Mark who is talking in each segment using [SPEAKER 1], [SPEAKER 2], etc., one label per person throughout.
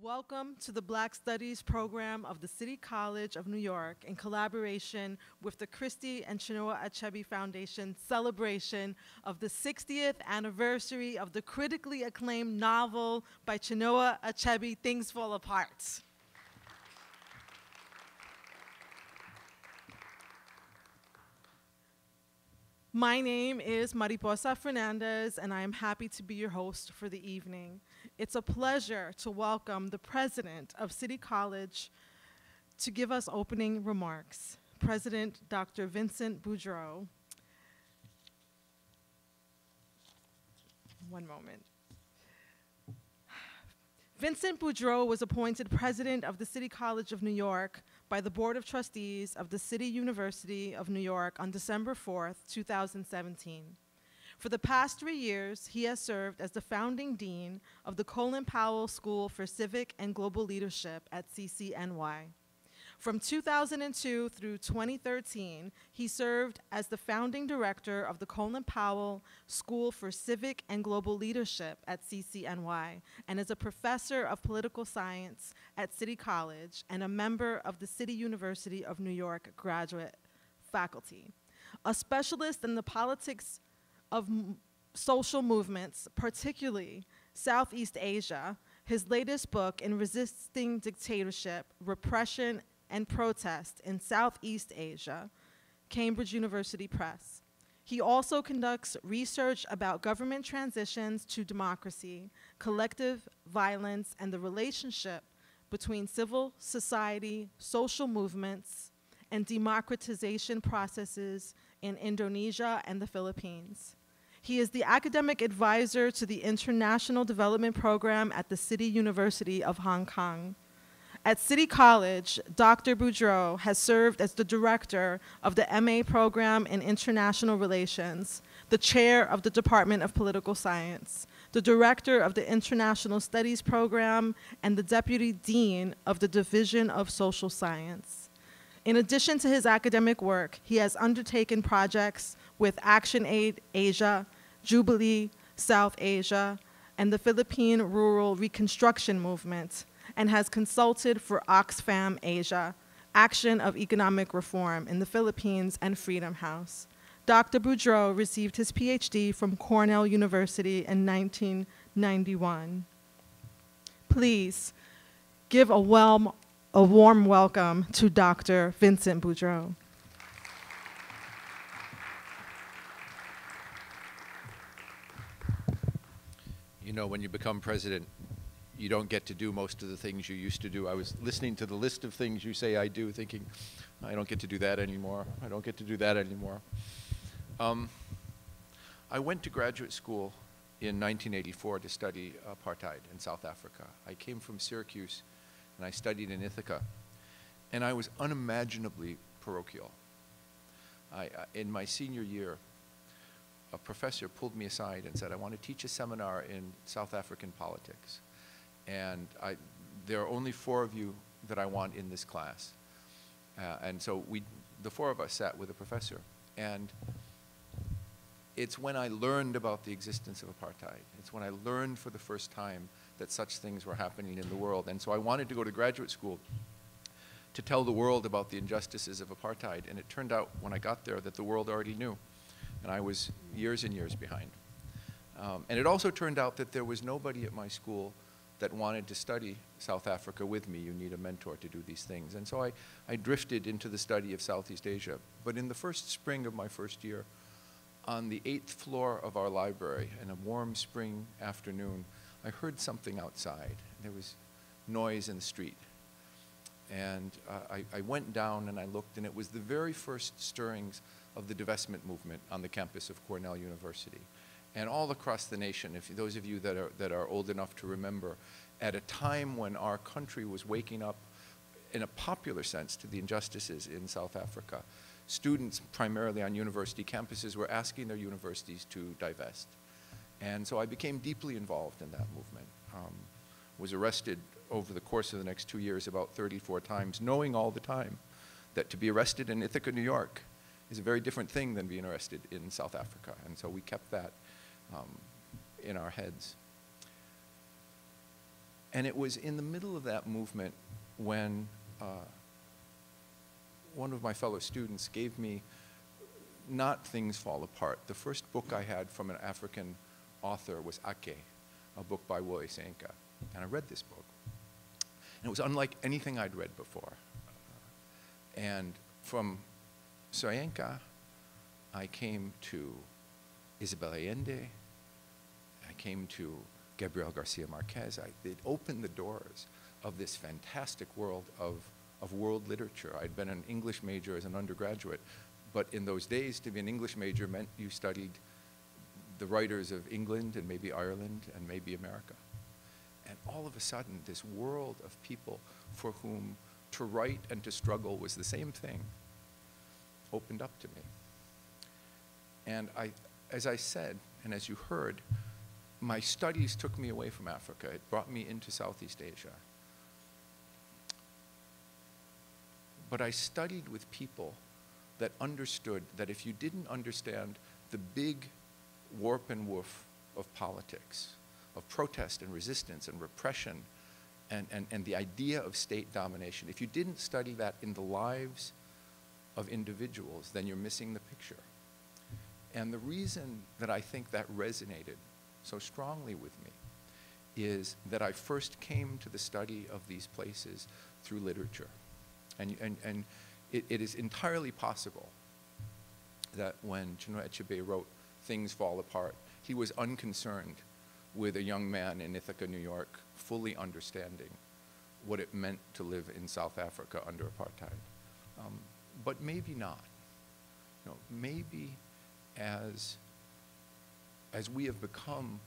[SPEAKER 1] Welcome to the Black Studies program of the City College of New York in collaboration with the Christie and Chinua Achebe Foundation celebration of the 60th anniversary of the critically acclaimed novel by Chinua Achebe, Things Fall Apart. My name is Mariposa Fernandez, and I am happy to be your host for the evening. It's a pleasure to welcome the president of City College to give us opening remarks, President Dr. Vincent Boudreau. One moment. Vincent Boudreau was appointed president of the City College of New York by the Board of Trustees of the City University of New York on December 4th, 2017. For the past 3 years, he has served as the founding dean of the Colin Powell School for Civic and Global Leadership at CCNY. From 2002 through 2013, he served as the founding director of the Colin Powell School for Civic and Global Leadership at CCNY, and is a professor of political science at City College and a member of the City University of New York graduate faculty. A specialist in the politics of social movements, particularly Southeast Asia, his latest book, In Resisting Dictatorship, Repression and Protest in Southeast Asia, Cambridge University Press. He also conducts research about government transitions to democracy, collective violence, and the relationship between civil society, social movements, and democratization processes in Indonesia and the Philippines. He is the academic advisor to the International Development Program at the City University of Hong Kong. At City College, Dr. Boudreau has served as the director of the MA program in International Relations, the chair of the Department of Political Science, the director of the International Studies program, and the deputy dean of the Division of Social Science. In addition to his academic work, he has undertaken projects with ActionAid Asia, Jubilee South Asia, and the Philippine Rural Reconstruction Movement, and has consulted for Oxfam Asia, Action of Economic Reform in the Philippines, and Freedom House. Dr. Boudreau received his PhD from Cornell University in 1991. Please give a warm welcome to Dr. Vincent Boudreau.
[SPEAKER 2] You know, when you become president, you don't get to do most of the things you used to do. I was listening to the list of things you say I do, thinking, I don't get to do that anymore. I don't get to do that anymore. I went to graduate school in 1984 to study apartheid in South Africa. I came from Syracuse, and I studied in Ithaca. And I was unimaginably parochial. In my senior year, a professor pulled me aside and said, I want to teach a seminar in South African politics. And there are only 4 of you that I want in this class. And so the 4 of us sat with the professor. And it's when I learned about the existence of apartheid. It's when I learned for the first time that such things were happening in the world. And so I wanted to go to graduate school to tell the world about the injustices of apartheid. And it turned out when I got there that the world already knew. And I was years and years behind. And it also turned out that there was nobody at my school that wanted to study South Africa with me. You need a mentor to do these things. And so I drifted into the study of Southeast Asia. But in the first spring of my first year, on the 8th floor of our library, in a warm spring afternoon, I heard something outside. There was noise in the street. And I went down and I looked, and it was the very first stirrings of the divestment movement on the campus of Cornell University. And all across the nation, if those of you that are old enough to remember, at a time when our country was waking up in a popular sense to the injustices in South Africa, students primarily on university campuses were asking their universities to divest. And so I became deeply involved in that movement. Was arrested over the course of the next 2 years about 34 times, knowing all the time that to be arrested in Ithaca, New York is a very different thing than being arrested in South Africa. And so we kept that in our heads. And it was in the middle of that movement when one of my fellow students gave me Not Things Fall Apart. The first book I had from an African author was Ake, a book by Wole Soyinka. And I read this book. And it was unlike anything I'd read before. And from Soyinka, I came to Isabel Allende. I came to Gabriel Garcia Marquez. It opened the doors of this fantastic world of world literature. I'd been an English major as an undergraduate, but in those days, to be an English major meant you studied the writers of England and maybe Ireland and maybe America. And all of a sudden, this world of people for whom to write and to struggle was the same thing opened up to me. And as I said, and as you heard, my studies took me away from Africa. It brought me into Southeast Asia. But I studied with people that understood that if you didn't understand the big warp and woof of politics, of protest and resistance and repression and the idea of state domination, if you didn't study that in the lives of individuals, then you're missing the picture. And the reason that I think that resonated so strongly with me is that I first came to the study of these places through literature. And it is entirely possible that when Chinua Achebe wrote Things Fall Apart, he was unconcerned with a young man in Ithaca, New York, fully understanding what it meant to live in South Africa under apartheid. But maybe not. You know, maybe as we have become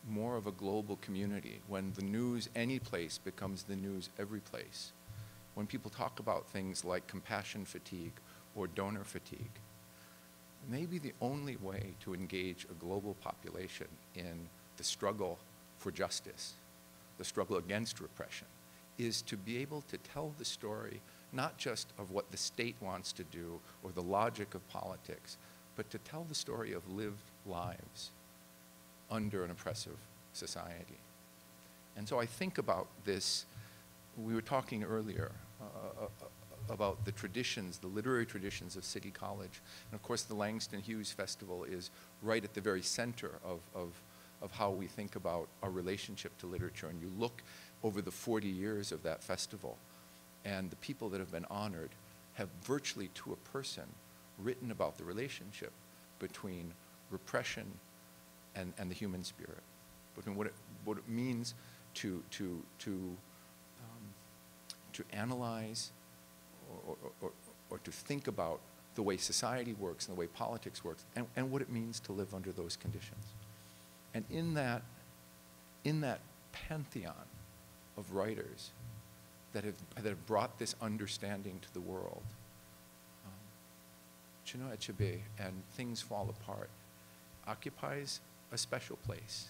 [SPEAKER 2] more of a global community, when the news any place becomes the news every place, when people talk about things like compassion fatigue or donor fatigue, maybe the only way to engage a global population in the struggle for justice, the struggle against repression, is to be able to tell the story not just of what the state wants to do or the logic of politics, but to tell the story of lived lives under an oppressive society. And so I think about this. We were talking earlier about the traditions, the literary traditions of City College. And of course, the Langston Hughes Festival is right at the very center of how we think about our relationship to literature. And you look over the 40 years of that festival, and the people that have been honored have virtually to a person written about the relationship between repression and the human spirit, between what it means to analyze or to think about the way society works and the way politics works, and what it means to live under those conditions. And in that pantheon of writers that have brought this understanding to the world, Chinua Achebe and Things Fall Apart occupies a special place.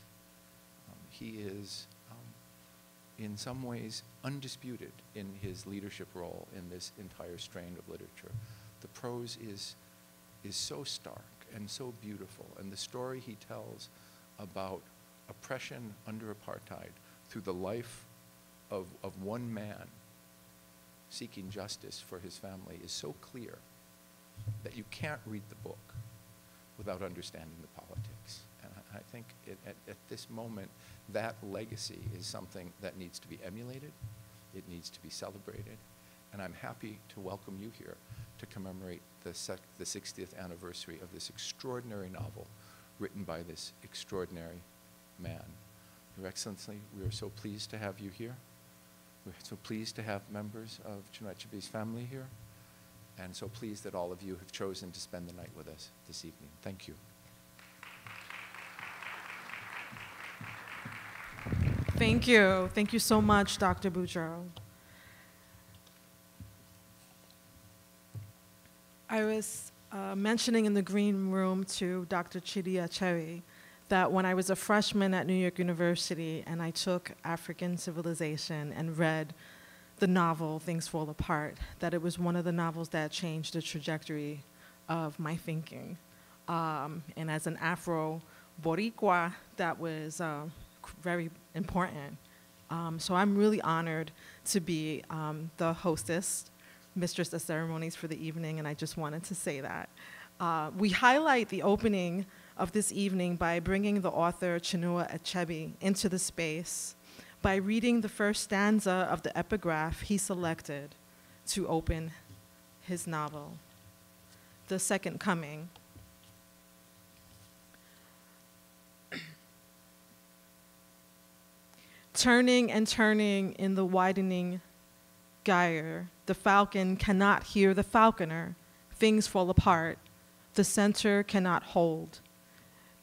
[SPEAKER 2] He is, in some ways, undisputed in his leadership role in this entire strain of literature. The prose is so stark and so beautiful, and the story he tells about oppression under apartheid through the life of one man seeking justice for his family is so clear that you can't read the book without understanding the politics. And I think at this moment, that legacy is something that needs to be emulated, it needs to be celebrated, and I'm happy to welcome you here to commemorate the 60th anniversary of this extraordinary novel written by this extraordinary man. Your Excellency, we are so pleased to have you here. We're so pleased to have members of Chinua Achebe's family here, and so pleased that all of you have chosen to spend the night with us this evening. Thank you.
[SPEAKER 1] Thank you. Thank you so much, Dr. Boudreau. I was mentioning in the green room to Dr. Chidi Achebe that when I was a freshman at New York University and I took African Civilization and read the novel Things Fall Apart, that it was one of the novels that changed the trajectory of my thinking. And as an Afro-Boricua, that was very important So I'm really honored to be the hostess, mistress of ceremonies for the evening, and I just wanted to say that. We highlight the opening of this evening by bringing the author Chinua Achebe into the space by reading the first stanza of the epigraph he selected to open his novel, The Second Coming. Turning and turning in the widening gyre, the falcon cannot hear the falconer. Things fall apart. The center cannot hold.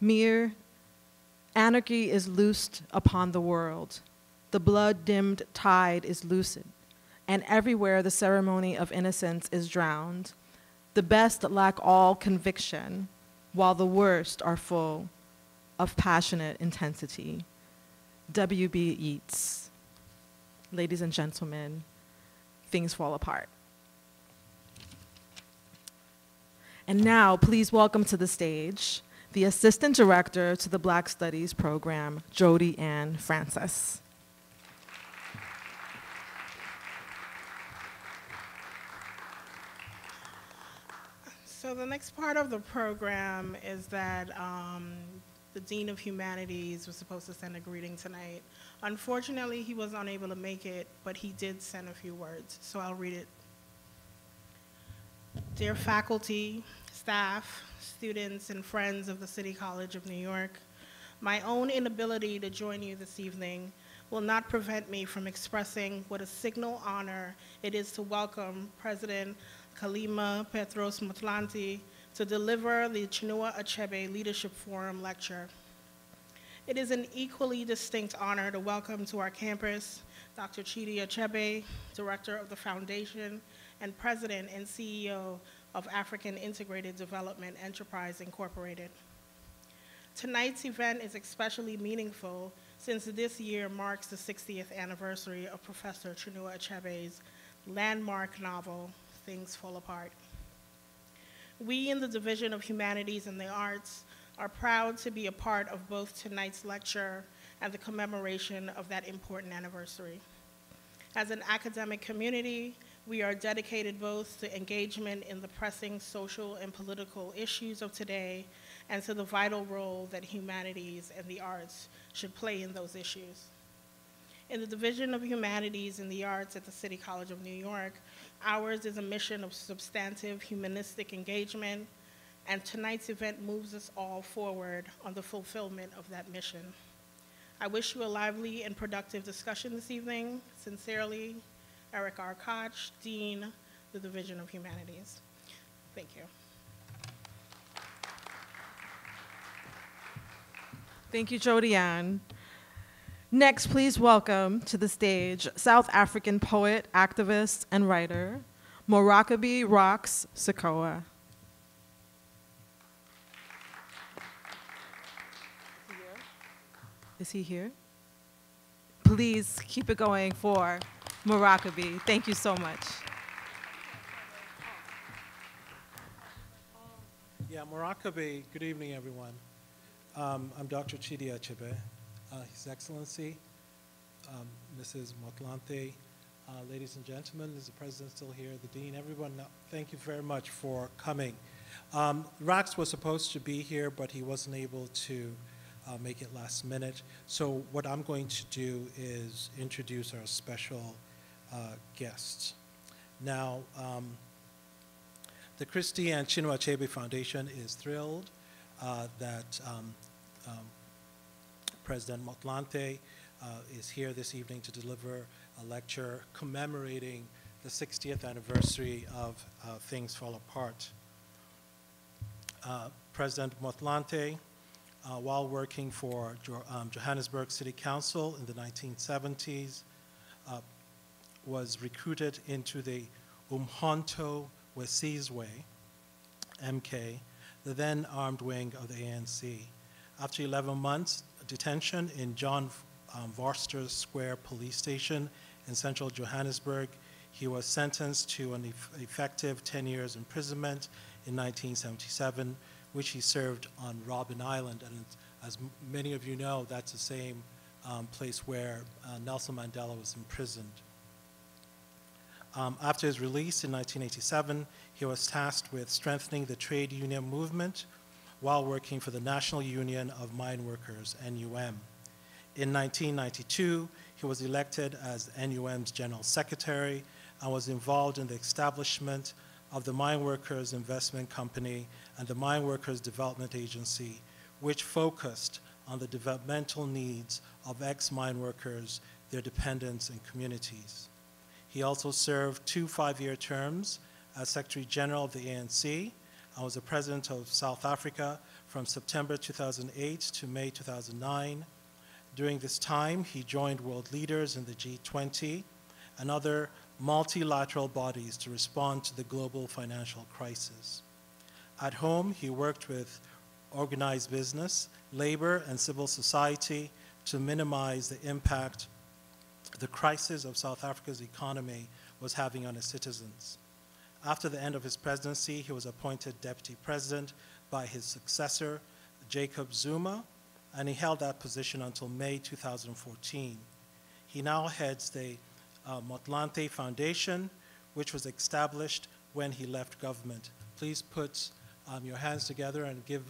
[SPEAKER 1] Mere anarchy is loosed upon the world. The blood-dimmed tide is lucid, and everywhere the ceremony of innocence is drowned. The best lack all conviction, while the worst are full of passionate intensity. W.B. Yeats. Ladies and gentlemen, things fall apart. And now, please welcome to the stage the Assistant Director to the Black Studies Program, Jody Ann Francis.
[SPEAKER 3] So the next part of the program is that the Dean of Humanities was supposed to send a greeting tonight. Unfortunately, he was unable to make it, but he did send a few words, so I'll read it. Dear faculty, staff, students, and friends of the City College of New York, my own inability to join you this evening will not prevent me from expressing what a signal honor it is to welcome President Kgalema Motlanthe to deliver the Chinua Achebe Leadership Forum lecture. It is an equally distinct honor to welcome to our campus Dr. Chidi Achebe, Director of the Foundation and President and CEO of African Integrated Development Enterprise Incorporated. Tonight's event is especially meaningful since this year marks the 60th anniversary of Professor Chinua Achebe's landmark novel, Things Fall Apart. We in the Division of Humanities and the Arts are proud to be a part of both tonight's lecture and the commemoration of that important anniversary. As an academic community, we are dedicated both to engagement in the pressing social and political issues of today and to the vital role that humanities and the arts should play in those issues. In the Division of Humanities and the Arts at the City College of New York, ours is a mission of substantive humanistic engagement, and tonight's event moves us all forward on the fulfillment of that mission. I wish you a lively and productive discussion this evening. Sincerely, Eric R. Koch, Dean, the Division of Humanities. Thank you.
[SPEAKER 1] Thank you, Jody Ann. Next, please welcome to the stage South African poet, activist, and writer, Morakebe Rocks Sekoa. Is he here? Please keep it going for Morakebe. Thank you so much.
[SPEAKER 4] Yeah, Morakebe, good evening, everyone. I'm Dr. Chidi Achebe. His Excellency, Mrs. Motlanthe, ladies and gentlemen, is the President still here, the Dean, everyone, thank you very much for coming. Rax was supposed to be here, but he wasn't able to make it last minute. So what I'm going to do is introduce our special guests. Now, the Christie and Chinua Achebe Foundation is thrilled that President Motlanthe is here this evening to deliver a lecture commemorating the 60th anniversary of Things Fall Apart. President Motlanthe, while working for Johannesburg City Council in the 1970s, was recruited into the Umkhonto weSizwe, MK, the then armed wing of the ANC. After 11 months detention in John Vorster Square Police Station in central Johannesburg, he was sentenced to an effective 10 years imprisonment in 1977, which he served on Robben Island. And as many of you know, that's the same place where Nelson Mandela was imprisoned. After his release in 1987, he was tasked with strengthening the trade union movement while working for the National Union of Mine Workers, NUM. In 1992, he was elected as NUM's General Secretary and was involved in the establishment of the Mine Workers Investment Company and the Mine Workers Development Agency, which focused on the developmental needs of ex-mine workers, their dependents, and communities. He also served 2 5-year terms as Secretary General of the ANC and was the President of South Africa from September 2008 to May 2009. During this time, he joined world leaders in the G20 and other multilateral bodies to respond to the global financial crisis. At home, he worked with organized business, labor, and civil society to minimize the impact the crisis of South Africa's economy was having on its citizens. After the end of his presidency, he was appointed deputy president by his successor, Jacob Zuma, and he held that position until May 2014. He now heads the Motlanthe Foundation, which was established when he left government. Please put your hands together and give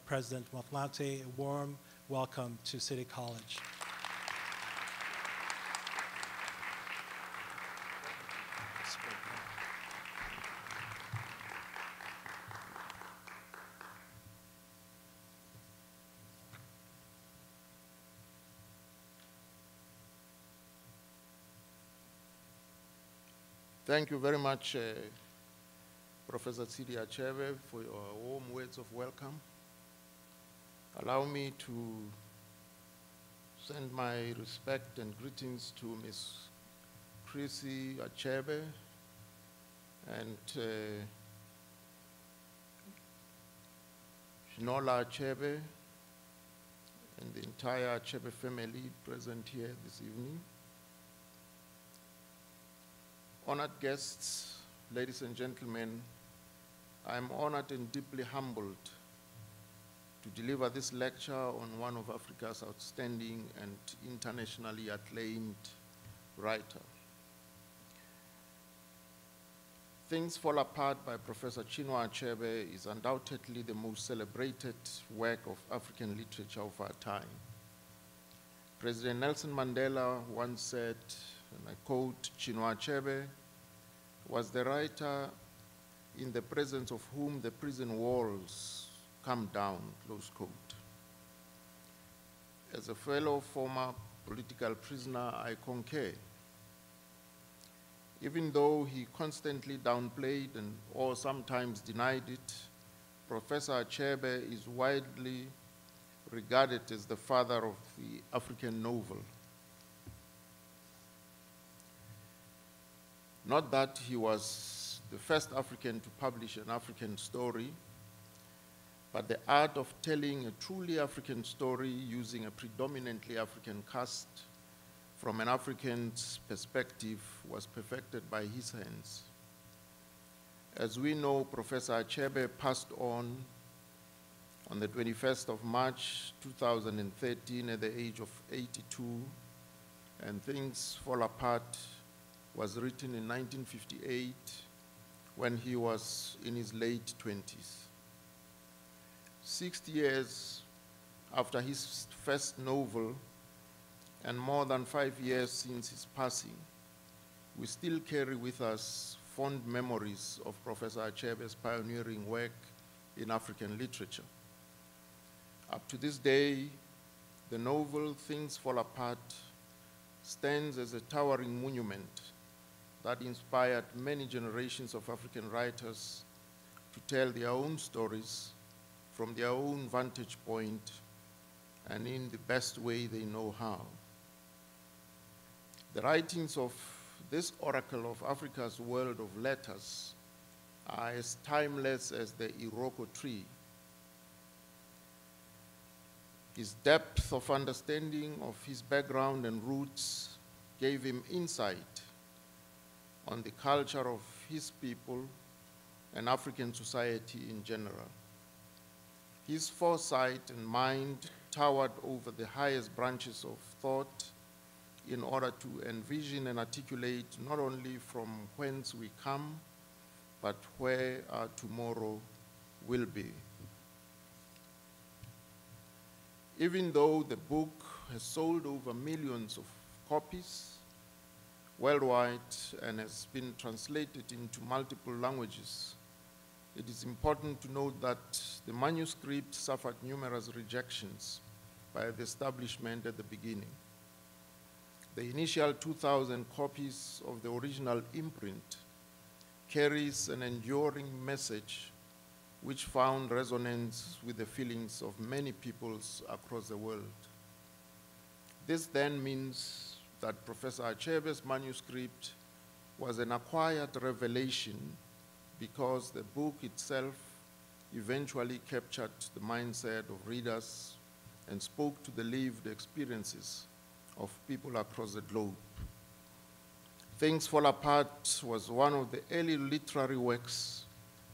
[SPEAKER 4] President Motlanthe a warm welcome to City College.
[SPEAKER 5] Thank you very much, Professor Chinua Achebe, for your warm words of welcome. Allow me to send my respect and greetings to Ms. Christie Achebe and Chinua Achebe and the entire Achebe family present here this evening. Honored guests, ladies and gentlemen, I'm honored and deeply humbled to deliver this lecture on one of Africa's outstanding and internationally acclaimed writer. Things Fall Apart by Professor Chinua Achebe is undoubtedly the most celebrated work of African literature of our time. President Nelson Mandela once said, and I quote, "Chinua Achebe was the writer in the presence of whom the prison walls come down," close quote. As a fellow former political prisoner, I concur. Even though he constantly downplayed or sometimes denied it, Professor Achebe is widely regarded as the father of the African novel. Not that he was the first African to publish an African story, but the art of telling a truly African story using a predominantly African cast from an African's perspective was perfected by his hands. As we know, Professor Achebe passed on the 21st of March 2013 at the age of 82, and Things Fall Apart was written in 1958 when he was in his late 20s. 60 years after his first novel and more than 5 years since his passing, we still carry with us fond memories of Professor Achebe's pioneering work in African literature. Up to this day, the novel Things Fall Apart stands as a towering monument that inspired many generations of African writers to tell their own stories from their own vantage point and in the best way they know how. The writings of this oracle of Africa's world of letters are as timeless as the Iroko tree. His depth of understanding of his background and roots gave him insight on the culture of his people and African society in general. His foresight and mind towered over the highest branches of thought in order to envision and articulate not only from whence we come, but where our tomorrow will be. Even though the book has sold over millions of copies worldwide and has been translated into multiple languages, it is important to note that the manuscript suffered numerous rejections by the establishment at the beginning. The initial 2,000 copies of the original imprint carries an enduring message which found resonance with the feelings of many peoples across the world. This then means that Professor Achebe's manuscript was an acquired revelation because the book itself eventually captured the mindset of readers and spoke to the lived experiences of people across the globe. Things Fall Apart was one of the early literary works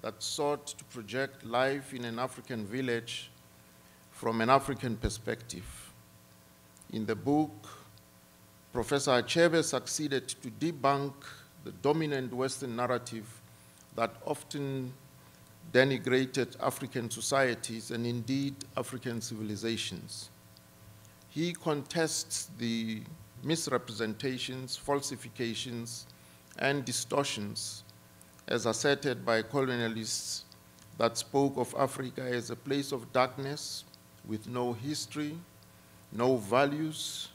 [SPEAKER 5] that sought to project life in an African village from an African perspective. In the book, Professor Achebe succeeded to debunk the dominant Western narrative that often denigrated African societies and indeed African civilizations. He contests the misrepresentations, falsifications, and distortions as asserted by colonialists that spoke of Africa as a place of darkness with no history, no values,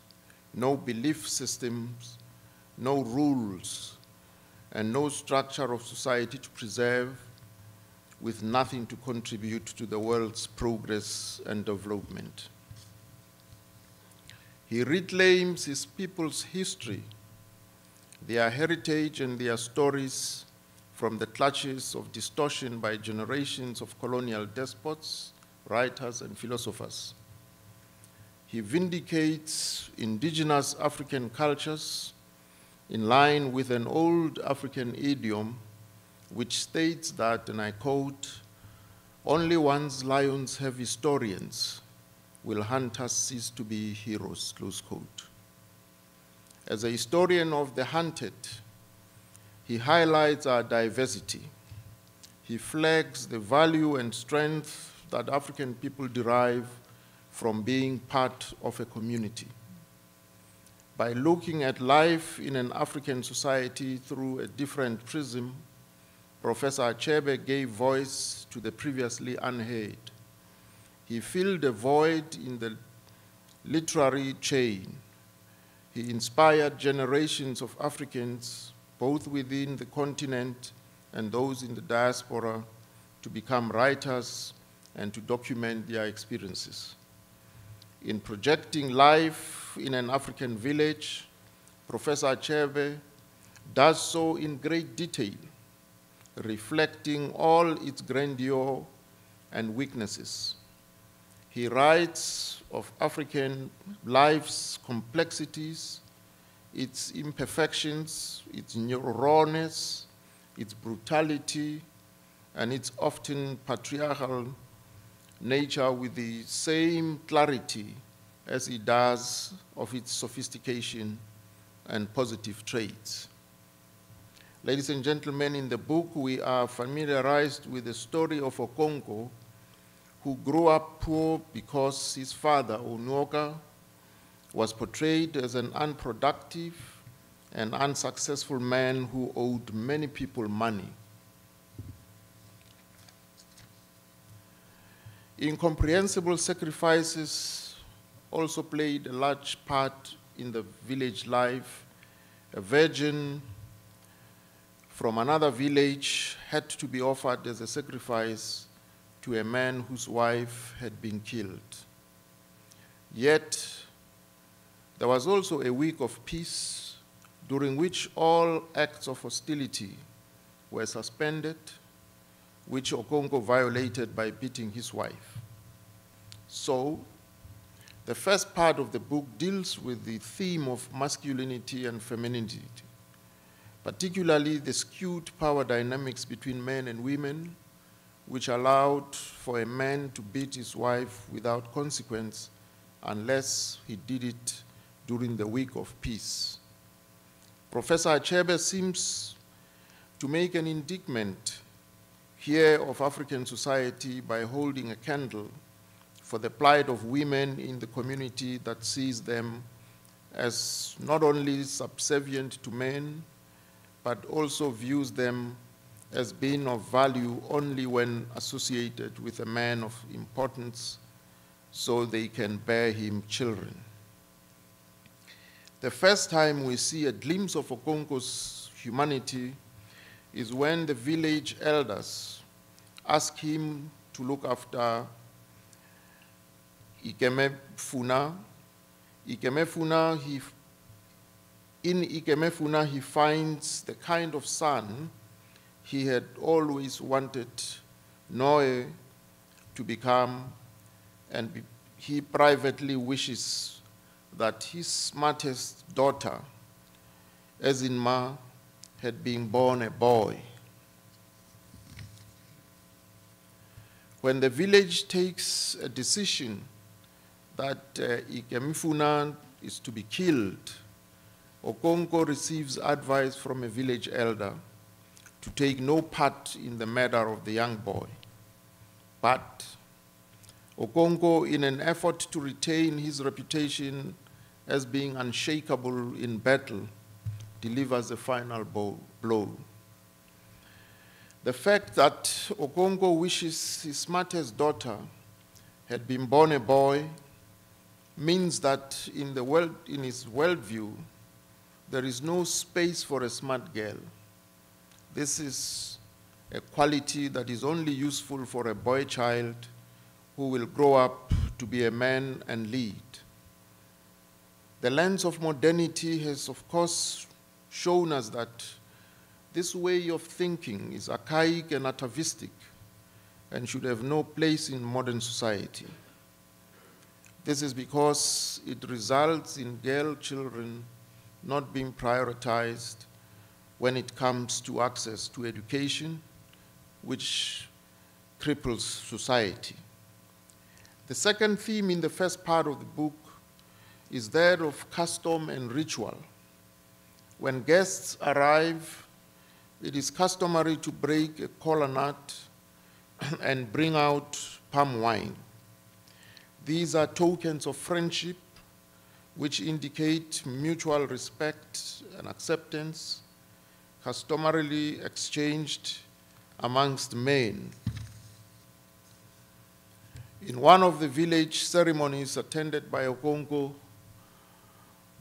[SPEAKER 5] no belief systems, no rules, and no structure of society to preserve, with nothing to contribute to the world's progress and development. He reclaims his people's history, their heritage and their stories from the clutches of distortion by generations of colonial despots, writers, and philosophers. He vindicates indigenous African cultures in line with an old African idiom which states that, and I quote, "Only once lions have historians will hunters cease to be heroes," close quote. As a historian of the hunted, he highlights our diversity. He flags the value and strength that African people derive from being part of a community. By looking at life in an African society through a different prism, Professor Achebe gave voice to the previously unheard. He filled a void in the literary chain. He inspired generations of Africans, both within the continent and those in the diaspora, to become writers and to document their experiences. In projecting life in an African village, Professor Achebe does so in great detail, reflecting all its grandeur and weaknesses. He writes of African life's complexities, its imperfections, its rawness, its brutality, and its often patriarchal nature with the same clarity as he does of its sophistication and positive traits. Ladies and gentlemen, in the book we are familiarized with the story of Okonko, who grew up poor because his father, Onuoka, was portrayed as an unproductive and unsuccessful man who owed many people money. Incomprehensible sacrifices also played a large part in the village life. A virgin from another village had to be offered as a sacrifice to a man whose wife had been killed. Yet, there was also a week of peace during which all acts of hostility were suspended, which Okonko violated by beating his wife. So, the first part of the book deals with the theme of masculinity and femininity, particularly the skewed power dynamics between men and women, which allowed for a man to beat his wife without consequence unless he did it during the week of peace. Professor Achebe seems to make an indictment here of African society by holding a candle for the plight of women in the community that sees them as not only subservient to men, but also views them as being of value only when associated with a man of importance so they can bear him children. The first time we see a glimpse of Okonko's humanity is when the village elders ask him to look after Ikemefuna. In Ikemefuna, he finds the kind of son he had always wanted Noe to become, and he privately wishes that his smartest daughter, Ezinma, had been born a boy. When the village takes a decision that Ikemefuna is to be killed, Okonko receives advice from a village elder to take no part in the murder of the young boy. But Okonko, in an effort to retain his reputation as being unshakable in battle, delivers the final blow. The fact that Okonko wishes his smartest daughter had been born a boy means that in his worldview, there is no space for a smart girl. This is a quality that is only useful for a boy child who will grow up to be a man and lead. The lens of modernity has, of course, shown us that this way of thinking is archaic and atavistic and should have no place in modern society. This is because it results in girl children not being prioritized when it comes to access to education, which cripples society. The second theme in the first part of the book is that of custom and ritual. When guests arrive, it is customary to break a kola nut and bring out palm wine. These are tokens of friendship which indicate mutual respect and acceptance, customarily exchanged amongst men. In one of the village ceremonies attended by Okonko,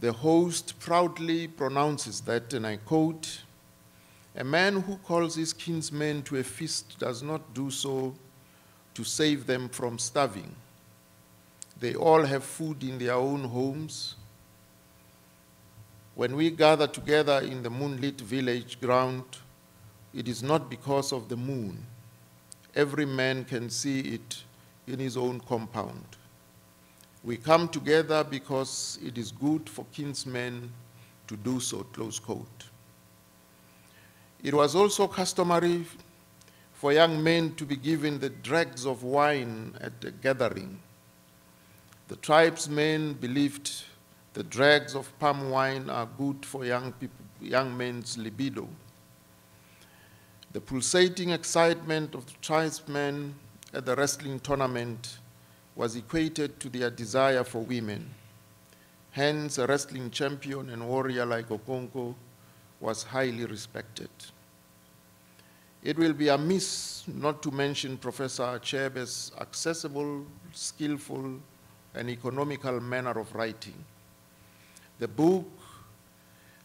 [SPEAKER 5] the host proudly pronounces that, and I quote, "A man who calls his kinsmen to a feast does not do so to save them from starving. They all have food in their own homes. When we gather together in the moonlit village ground, it is not because of the moon. Every man can see it in his own compound. We come together because it is good for kinsmen to do so," close quote. It was also customary for young men to be given the dregs of wine at the gathering. The tribesmen believed the dregs of palm wine are good for young men's libido. The pulsating excitement of the tribesmen at the wrestling tournament was equated to their desire for women. Hence, a wrestling champion and warrior like Okonko was highly respected. It will be amiss not to mention Professor Achebe's accessible, skillful, and economical manner of writing. The book,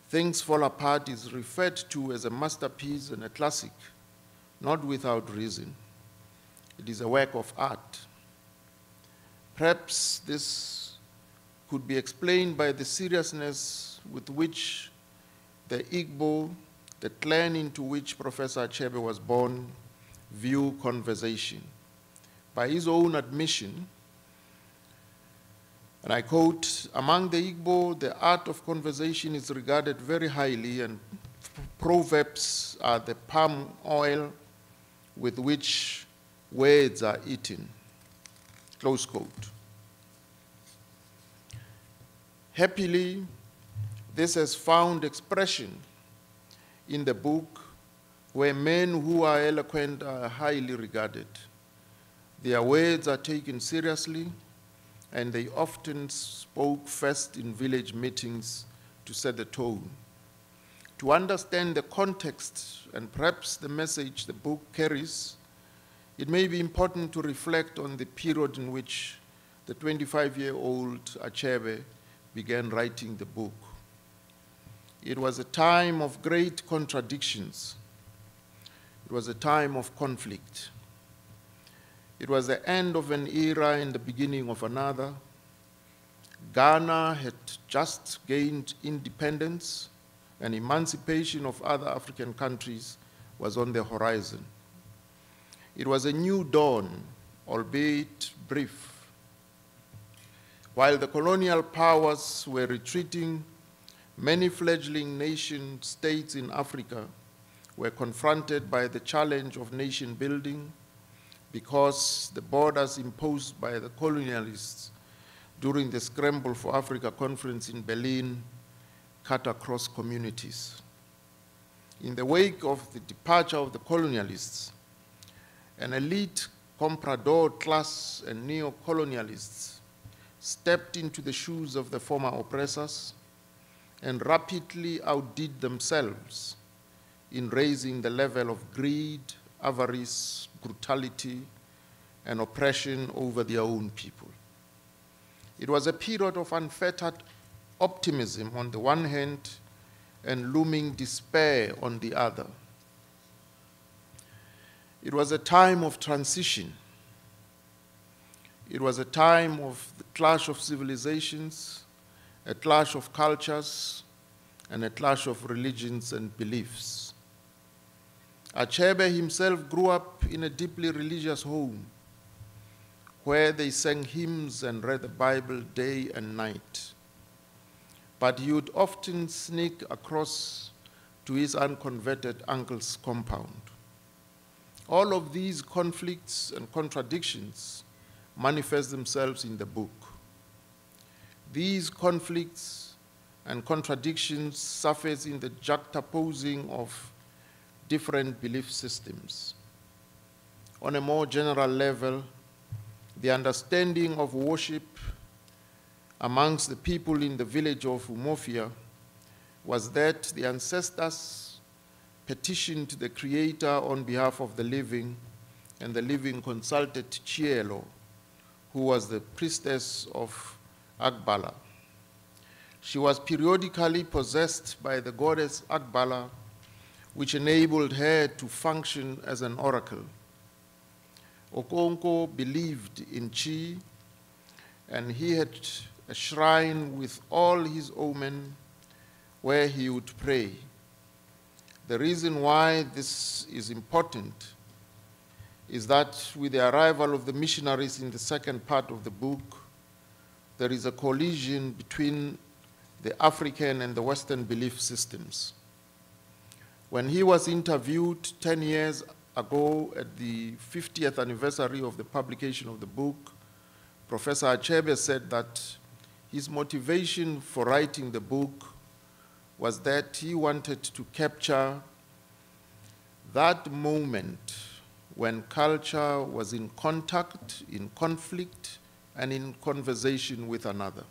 [SPEAKER 5] Things Fall Apart, is referred to as a masterpiece and a classic, not without reason. It is a work of art. Perhaps this could be explained by the seriousness with which the Igbo, the clan into which Professor Achebe was born, view conversation. By his own admission, and I quote, "Among the Igbo, the art of conversation is regarded very highly, and proverbs are the palm oil with which words are eaten," close quote. Happily, this has found expression in the book, where men who are eloquent are highly regarded. Their words are taken seriously, and they often spoke first in village meetings to set the tone. To understand the context and perhaps the message the book carries, it may be important to reflect on the period in which the 25-year-old Achebe began writing the book. It was a time of great contradictions. It was a time of conflict. It was the end of an era and the beginning of another. Ghana had just gained independence, and emancipation of other African countries was on the horizon. It was a new dawn, albeit brief. While the colonial powers were retreating, many fledgling nation states in Africa were confronted by the challenge of nation building because the borders imposed by the colonialists during the Scramble for Africa conference in Berlin cut across communities. In the wake of the departure of the colonialists, an elite comprador class and neo-colonialists stepped into the shoes of the former oppressors and rapidly outdid themselves in raising the level of greed, avarice, brutality, and oppression over their own people. It was a period of unfettered optimism on the one hand and looming despair on the other. It was a time of transition. It was a time of the clash of civilizations, a clash of cultures, and a clash of religions and beliefs. Achebe himself grew up in a deeply religious home where they sang hymns and read the Bible day and night. But he would often sneak across to his unconverted uncle's compound. All of these conflicts and contradictions manifest themselves in the book. These conflicts and contradictions surface in the juxtaposing of different belief systems. On a more general level, the understanding of worship amongst the people in the village of Umofia was that the ancestors petitioned the Creator on behalf of the living, and the living consulted Chielo, who was the priestess of Akbala. She was periodically possessed by the goddess Akbala, which enabled her to function as an oracle. Okonko believed in Chi, and he had a shrine with all his omen where he would pray. The reason why this is important is that with the arrival of the missionaries in the second part of the book, there is a collision between the African and the Western belief systems. When he was interviewed 10 years ago at the 50th anniversary of the publication of the book, Professor Achebe said that his motivation for writing the book was that he wanted to capture that moment when culture was in contact, in conflict, and in conversation with another.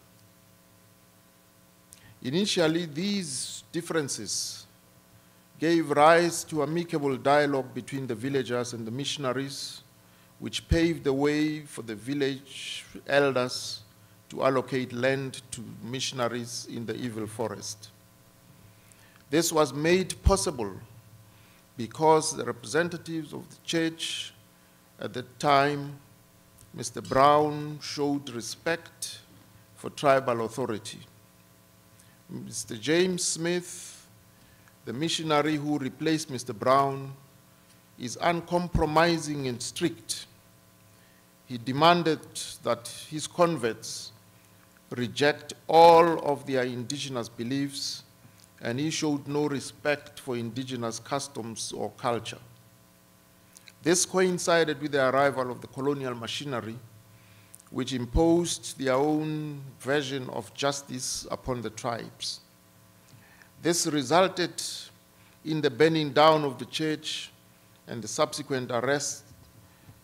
[SPEAKER 5] Initially, these differences gave rise to amicable dialogue between the villagers and the missionaries, which paved the way for the village elders to allocate land to missionaries in the evil forest. This was made possible because the representatives of the church at the time, Mr. Brown, showed respect for tribal authority. Mr. James Smith, the missionary who replaced Mr. Brown, is uncompromising and strict. He demanded that his converts reject all of their indigenous beliefs, and he showed no respect for indigenous customs or culture. This coincided with the arrival of the colonial machinery, which imposed their own version of justice upon the tribes. This resulted in the burning down of the church and the subsequent arrest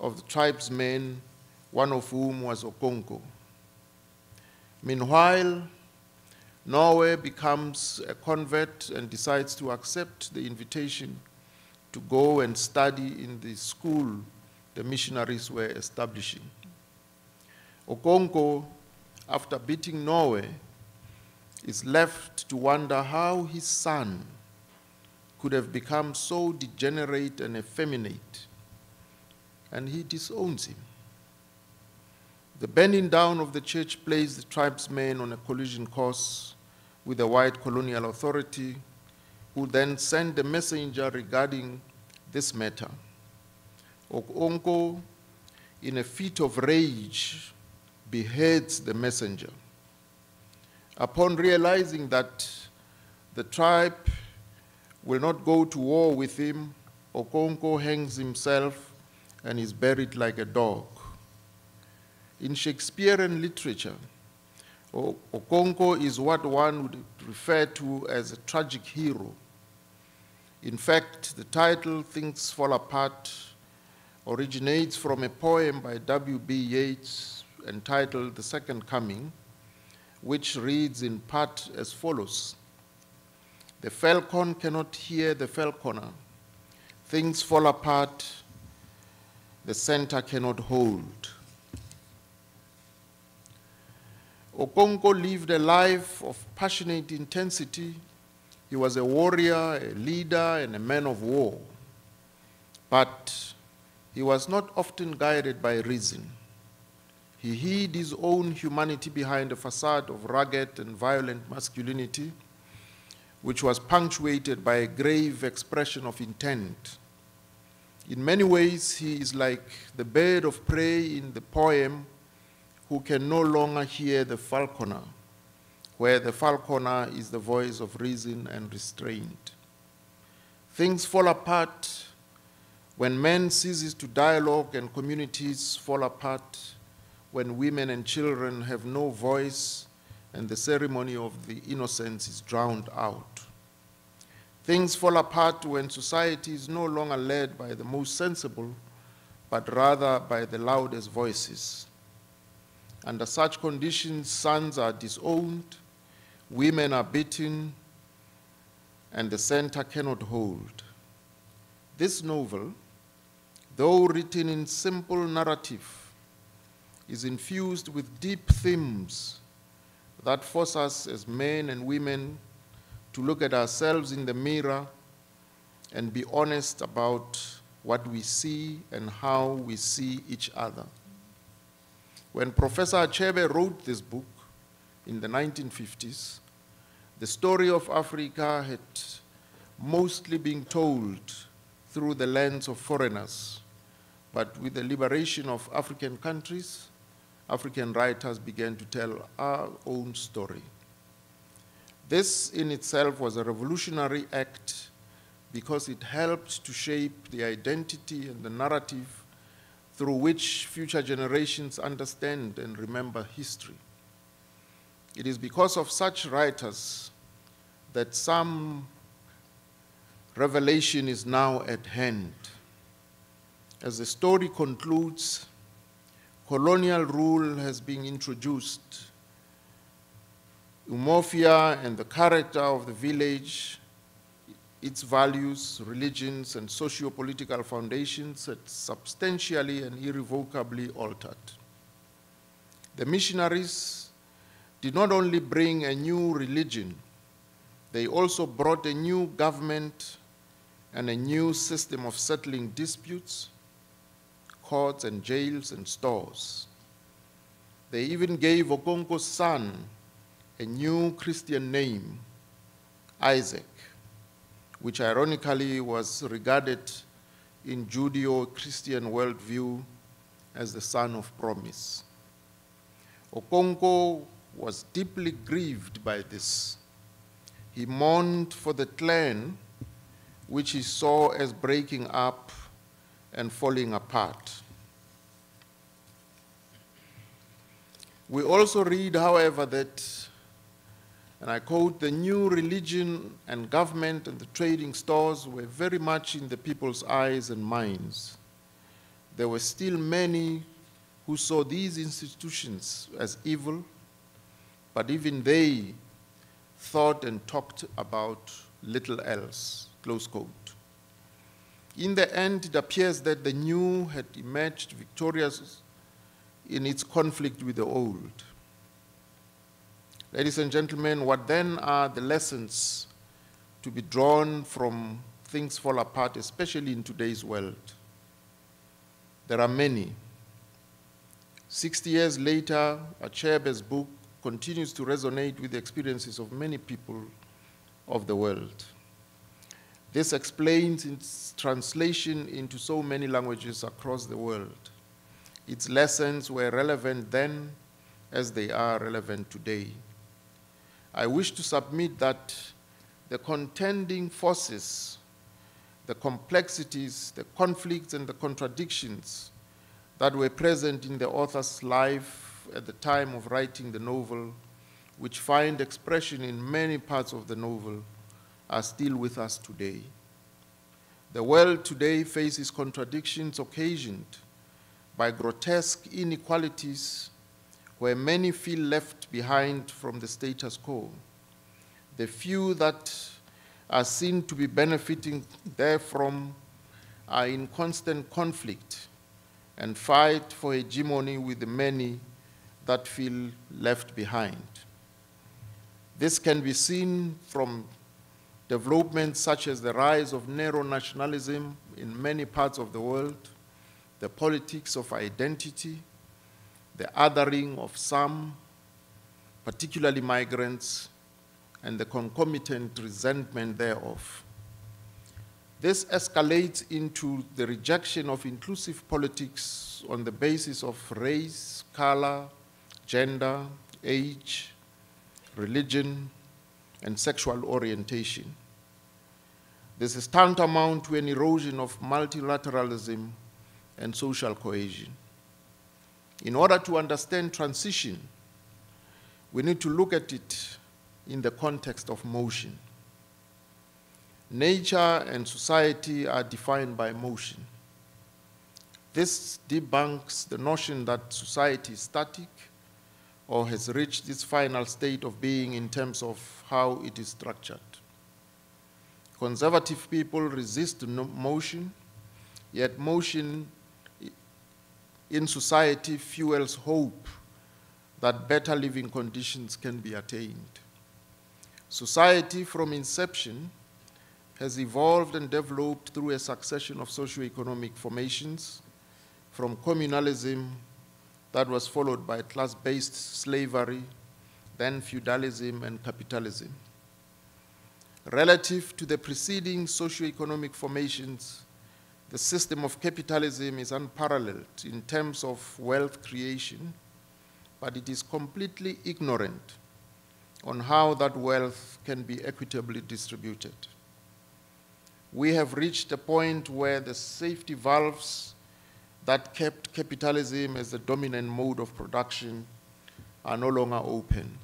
[SPEAKER 5] of the tribesmen, one of whom was Okonko. Meanwhile, Norway becomes a convert and decides to accept the invitation to go and study in the school the missionaries were establishing. Okonko, after beating Norway, is left to wonder how his son could have become so degenerate and effeminate, and he disowns him. The burning down of the church placed the tribesmen on a collision course with the white colonial authority, who then sent a messenger regarding this matter. Okonko, in a fit of rage, beheads the messenger. Upon realizing that the tribe will not go to war with him, Okonko hangs himself and is buried like a dog. In Shakespearean literature, Okonko is what one would refer to as a tragic hero. In fact, the title, Things Fall Apart, originates from a poem by W.B. Yeats entitled The Second Coming, which reads in part as follows: "The falcon cannot hear the falconer. Things fall apart, the center cannot hold." Okonko lived a life of passionate intensity. He was a warrior, a leader, and a man of war. But he was not often guided by reason. He hid his own humanity behind a facade of rugged and violent masculinity, which was punctuated by a grave expression of intent. In many ways, he is like the bird of prey in the poem who can no longer hear the falconer, where the falconer is the voice of reason and restraint. Things fall apart when man ceases to dialogue and communities fall apart when women and children have no voice and the ceremony of the innocents is drowned out. Things fall apart when society is no longer led by the most sensible, but rather by the loudest voices. Under such conditions, sons are disowned, women are beaten, and the center cannot hold. This novel, though written in simple narrative, is infused with deep themes that force us as men and women to look at ourselves in the mirror and be honest about what we see and how we see each other. When Professor Achebe wrote this book in the 1950s, the story of Africa had mostly been told through the lens of foreigners. But with the liberation of African countries, African writers began to tell our own story. This in itself was a revolutionary act because it helped to shape the identity and the narrative through which future generations understand and remember history. It is because of such writers that some revelation is now at hand. As the story concludes, colonial rule has been introduced. Umofia and the character of the village, its values, religions, and socio-political foundations had substantially and irrevocably altered. The missionaries did not only bring a new religion, they also brought a new government and a new system of settling disputes, courts and jails and stores. They even gave Okonko's son a new Christian name, Isaac, which ironically was regarded in Judeo-Christian worldview as the son of promise. Okonko was deeply grieved by this. He mourned for the clan which he saw as breaking up and falling apart. We also read, however, that, and I quote, "The new religion and government and the trading stores were very much in the people's eyes and minds. There were still many who saw these institutions as evil, but even they thought and talked about little else," close quote. In the end, it appears that the new had emerged victorious in its conflict with the old. Ladies and gentlemen, what then are the lessons to be drawn from things fall apart, especially in today's world? There are many. 60 years later, Achebe's book continues to resonate with the experiences of many people of the world. This explains its translation into so many languages across the world. Its lessons were relevant then as they are relevant today. I wish to submit that the contending forces, the complexities, the conflicts, and the contradictions that were present in the author's life at the time of writing the novel, which find expression in many parts of the novel, are still with us today. The world today faces contradictions occasioned by grotesque inequalities where many feel left behind from the status quo. The few that are seen to be benefiting therefrom are in constant conflict and fight for hegemony with the many that feel left behind. This can be seen from developments such as the rise of narrow nationalism in many parts of the world, the politics of identity, the othering of some, particularly migrants, and the concomitant resentment thereof. This escalates into the rejection of inclusive politics on the basis of race, color, gender, age, religion, and sexual orientation. This is tantamount to an erosion of multilateralism and social cohesion. In order to understand transition, we need to look at it in the context of motion. Nature and society are defined by motion. This debunks the notion that society is static or has reached its final state of being in terms of how it is structured. Conservative people resist motion, yet motion in society fuels hope that better living conditions can be attained. Society from inception has evolved and developed through a succession of socio-economic formations, from communalism that was followed by class-based slavery, then feudalism and capitalism. Relative to the preceding socio-economic formations, the system of capitalism is unparalleled in terms of wealth creation, but it is completely ignorant on how that wealth can be equitably distributed. We have reached a point where the safety valves that kept capitalism as the dominant mode of production are no longer open.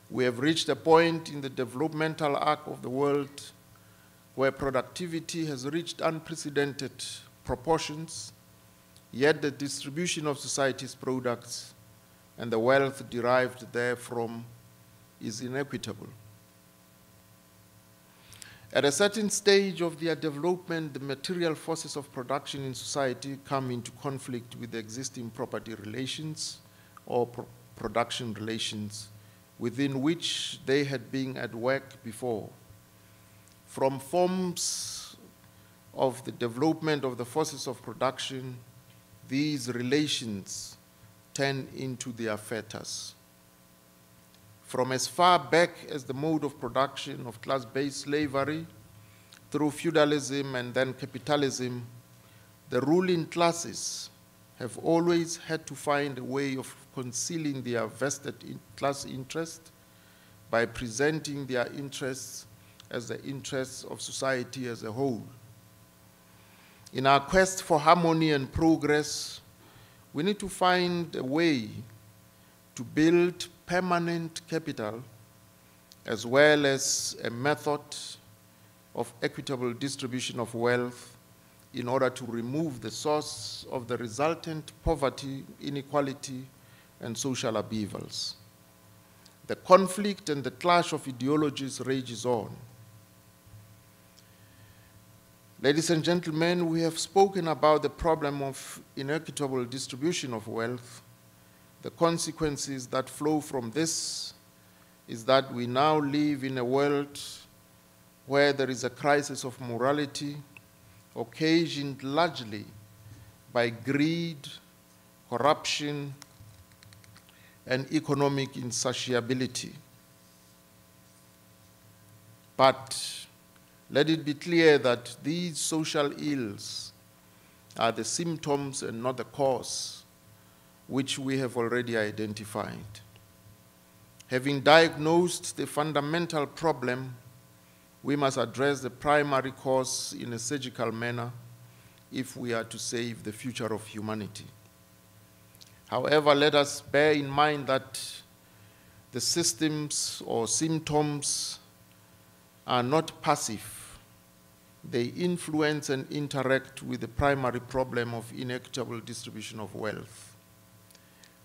[SPEAKER 5] We have reached a point in the developmental arc of the world where productivity has reached unprecedented proportions, yet the distribution of society's products and the wealth derived therefrom is inequitable. At a certain stage of their development, the material forces of production in society come into conflict with the existing property relations or production relations within which they had been at work before. From forms of the development of the forces of production, these relations turn into their fetters. From as far back as the mode of production of class-based slavery, through feudalism and then capitalism, the ruling classes have always had to find a way of concealing their vested class interest by presenting their interests as the interests of society as a whole. In our quest for harmony and progress, we need to find a way to build permanent capital as well as a method of equitable distribution of wealth in order to remove the source of the resultant poverty, inequality, and social upheavals. The conflict and the clash of ideologies rages on. Ladies and gentlemen, we have spoken about the problem of inequitable distribution of wealth. The consequences that flow from this is that we now live in a world where there is a crisis of morality, occasioned largely by greed, corruption, and economic insatiability. But let it be clear that these social ills are the symptoms and not the cause, which we have already identified. Having diagnosed the fundamental problem, we must address the primary cause in a surgical manner if we are to save the future of humanity. However, let us bear in mind that the systems or symptoms are not passive. They influence and interact with the primary problem of inequitable distribution of wealth.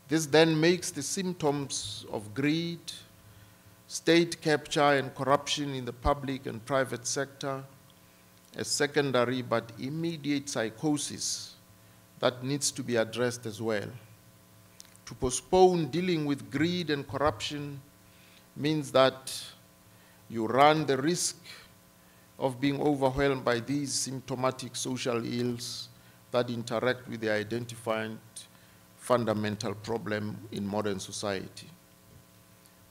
[SPEAKER 5] This then makes the symptoms of greed, state capture, and corruption in the public and private sector a secondary but immediate psychosis that needs to be addressed as well. To postpone dealing with greed and corruption means that you run the risk of being overwhelmed by these symptomatic social ills that interact with the identified fundamental problem in modern society.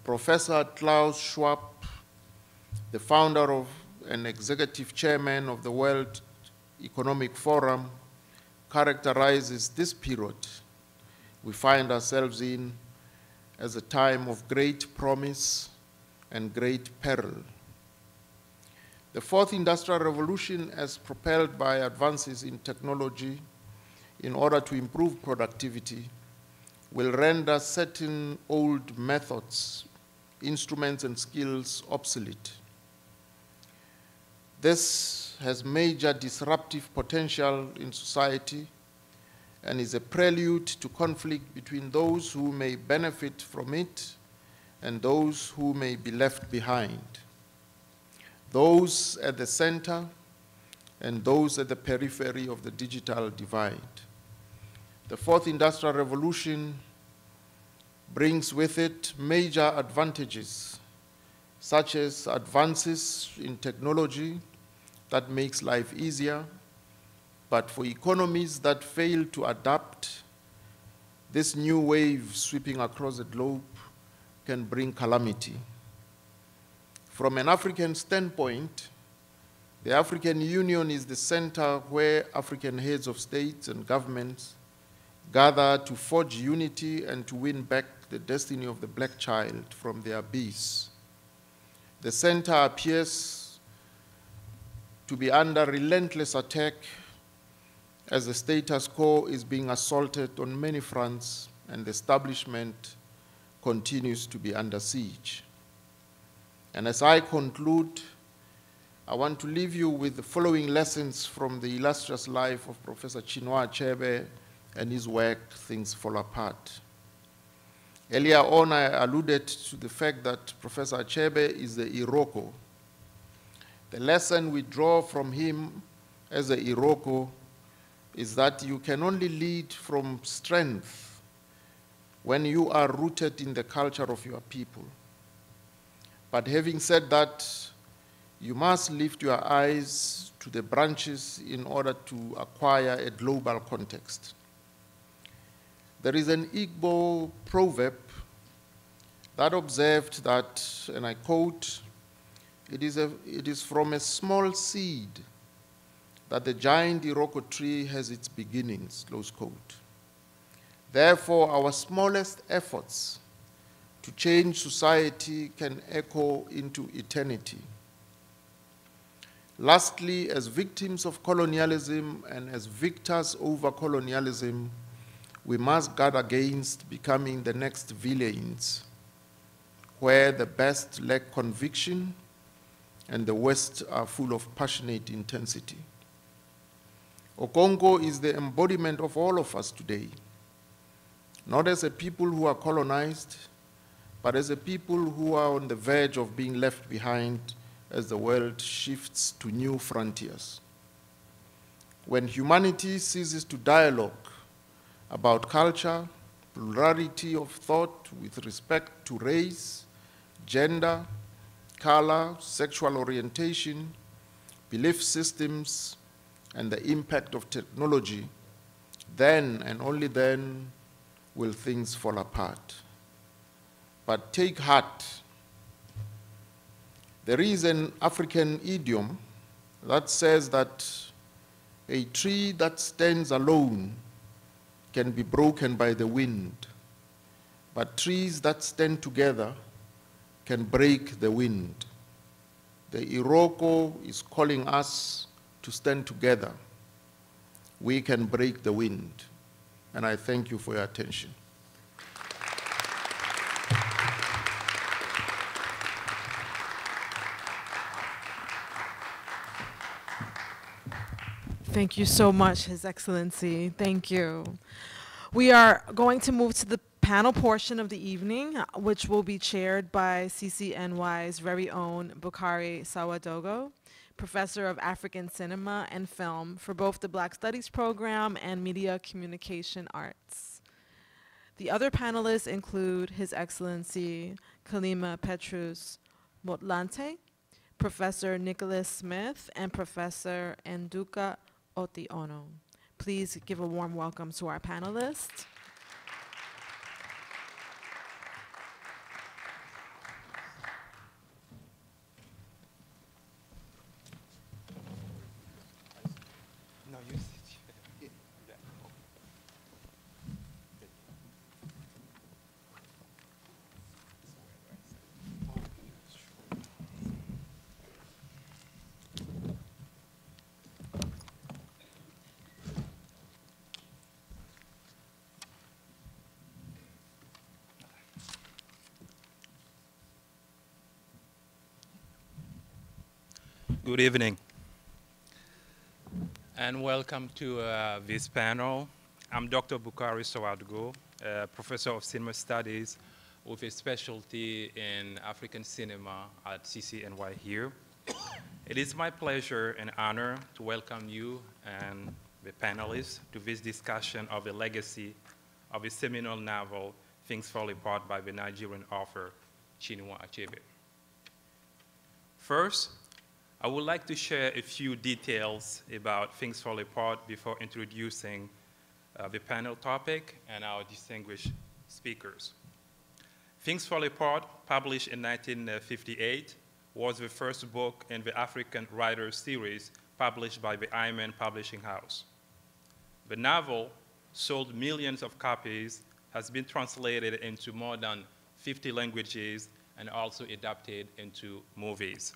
[SPEAKER 5] Professor Klaus Schwab, the founder of and executive chairman of the World Economic Forum, characterizes this period we find ourselves in as a time of great promise and great peril. The fourth industrial revolution, as propelled by advances in technology in order to improve productivity, will render certain old methods, instruments, and skills obsolete. This has major disruptive potential in society and is a prelude to conflict between those who may benefit from it and those who may be left behind, those at the center and those at the periphery of the digital divide. The fourth industrial revolution brings with it major advantages, such as advances in technology that makes life easier, but for economies that fail to adapt, this new wave sweeping across the globe can bring calamity. From an African standpoint, the African Union is the center where African heads of states and governments gather to forge unity and to win back the destiny of the black child from the abyss. The center appears to be under relentless attack as the status quo is being assaulted on many fronts and the establishment continues to be under siege. And as I conclude, I want to leave you with the following lessons from the illustrious life of Professor Chinua Achebe and his work, Things Fall Apart. Earlier on, I alluded to the fact that Professor Achebe is the Iroko. The lesson we draw from him as a Iroko is that you can only lead from strength when you are rooted in the culture of your people. But having said that, you must lift your eyes to the branches in order to acquire a global context. There is an Igbo proverb that observed that, and I quote, it is from a small seed that the giant Iroko tree has its beginnings, close quote. Therefore, our smallest efforts to change society can echo into eternity. Lastly, as victims of colonialism and as victors over colonialism, we must guard against becoming the next villains, where the best lack conviction and the worst are full of passionate intensity. Okonko is the embodiment of all of us today, not as a people who are colonized, but as a people who are on the verge of being left behind as the world shifts to new frontiers. When humanity ceases to dialogue about culture, plurality of thought with respect to race, gender, color, sexual orientation, belief systems, and the impact of technology, then and only then will things fall apart. But take heart. There is an African idiom that says that a tree that stands alone can be broken by the wind, but trees that stand together can break the wind. The Iroko is calling us to stand together. We can break the wind. And I thank you for your attention.
[SPEAKER 1] Thank you so much, His Excellency. Thank you. We are going to move to the panel portion of the evening, which will be chaired by CCNY's very own Bukari Sawadogo, Professor of African Cinema and Film for both the Black Studies Program and Media Communication Arts. The other panelists include His Excellency Kgalema Petrus Motlanthe, Professor Nicholas Smith, and Professor Nduka Otiono. Please give a warm welcome to our panelists.
[SPEAKER 6] Good evening, and welcome to this panel. I'm Dr. Bukari Sawadogo, Professor of Cinema Studies with a specialty in African cinema at CCNY here. It is my pleasure and honor to welcome you and the panelists to this discussion of the legacy of a seminal novel, Things Fall Apart, by the Nigerian author Chinua Achebe. First, I would like to share a few details about Things Fall Apart before introducing the panel topic and our distinguished speakers. Things Fall Apart, published in 1958, was the first book in the African Writers series published by the Iman Publishing House. The novel sold millions of copies, has been translated into more than 50 languages, and also adapted into movies.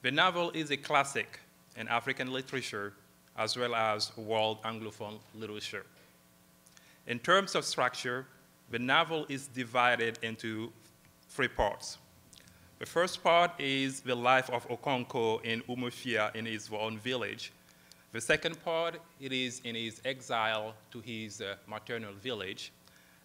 [SPEAKER 6] The novel is a classic in African literature as well as world Anglophone literature. In terms of structure, the novel is divided into three parts. The first part is the life of Okonko in Umuofia in his own village. The second part, it is in his exile to his maternal village.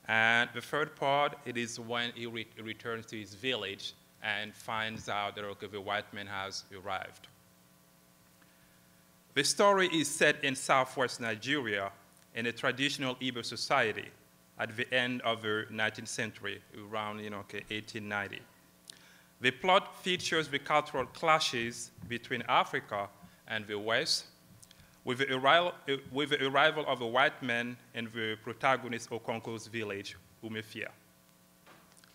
[SPEAKER 6] And the third part, it is when he returns to his village and finds out that okay, the white man has arrived. The story is set in southwest Nigeria in a traditional Igbo society at the end of the 19th century, around 1890. The plot features the cultural clashes between Africa and the West, with the arrival of a white man in the protagonist Okonko's village, Umuofia.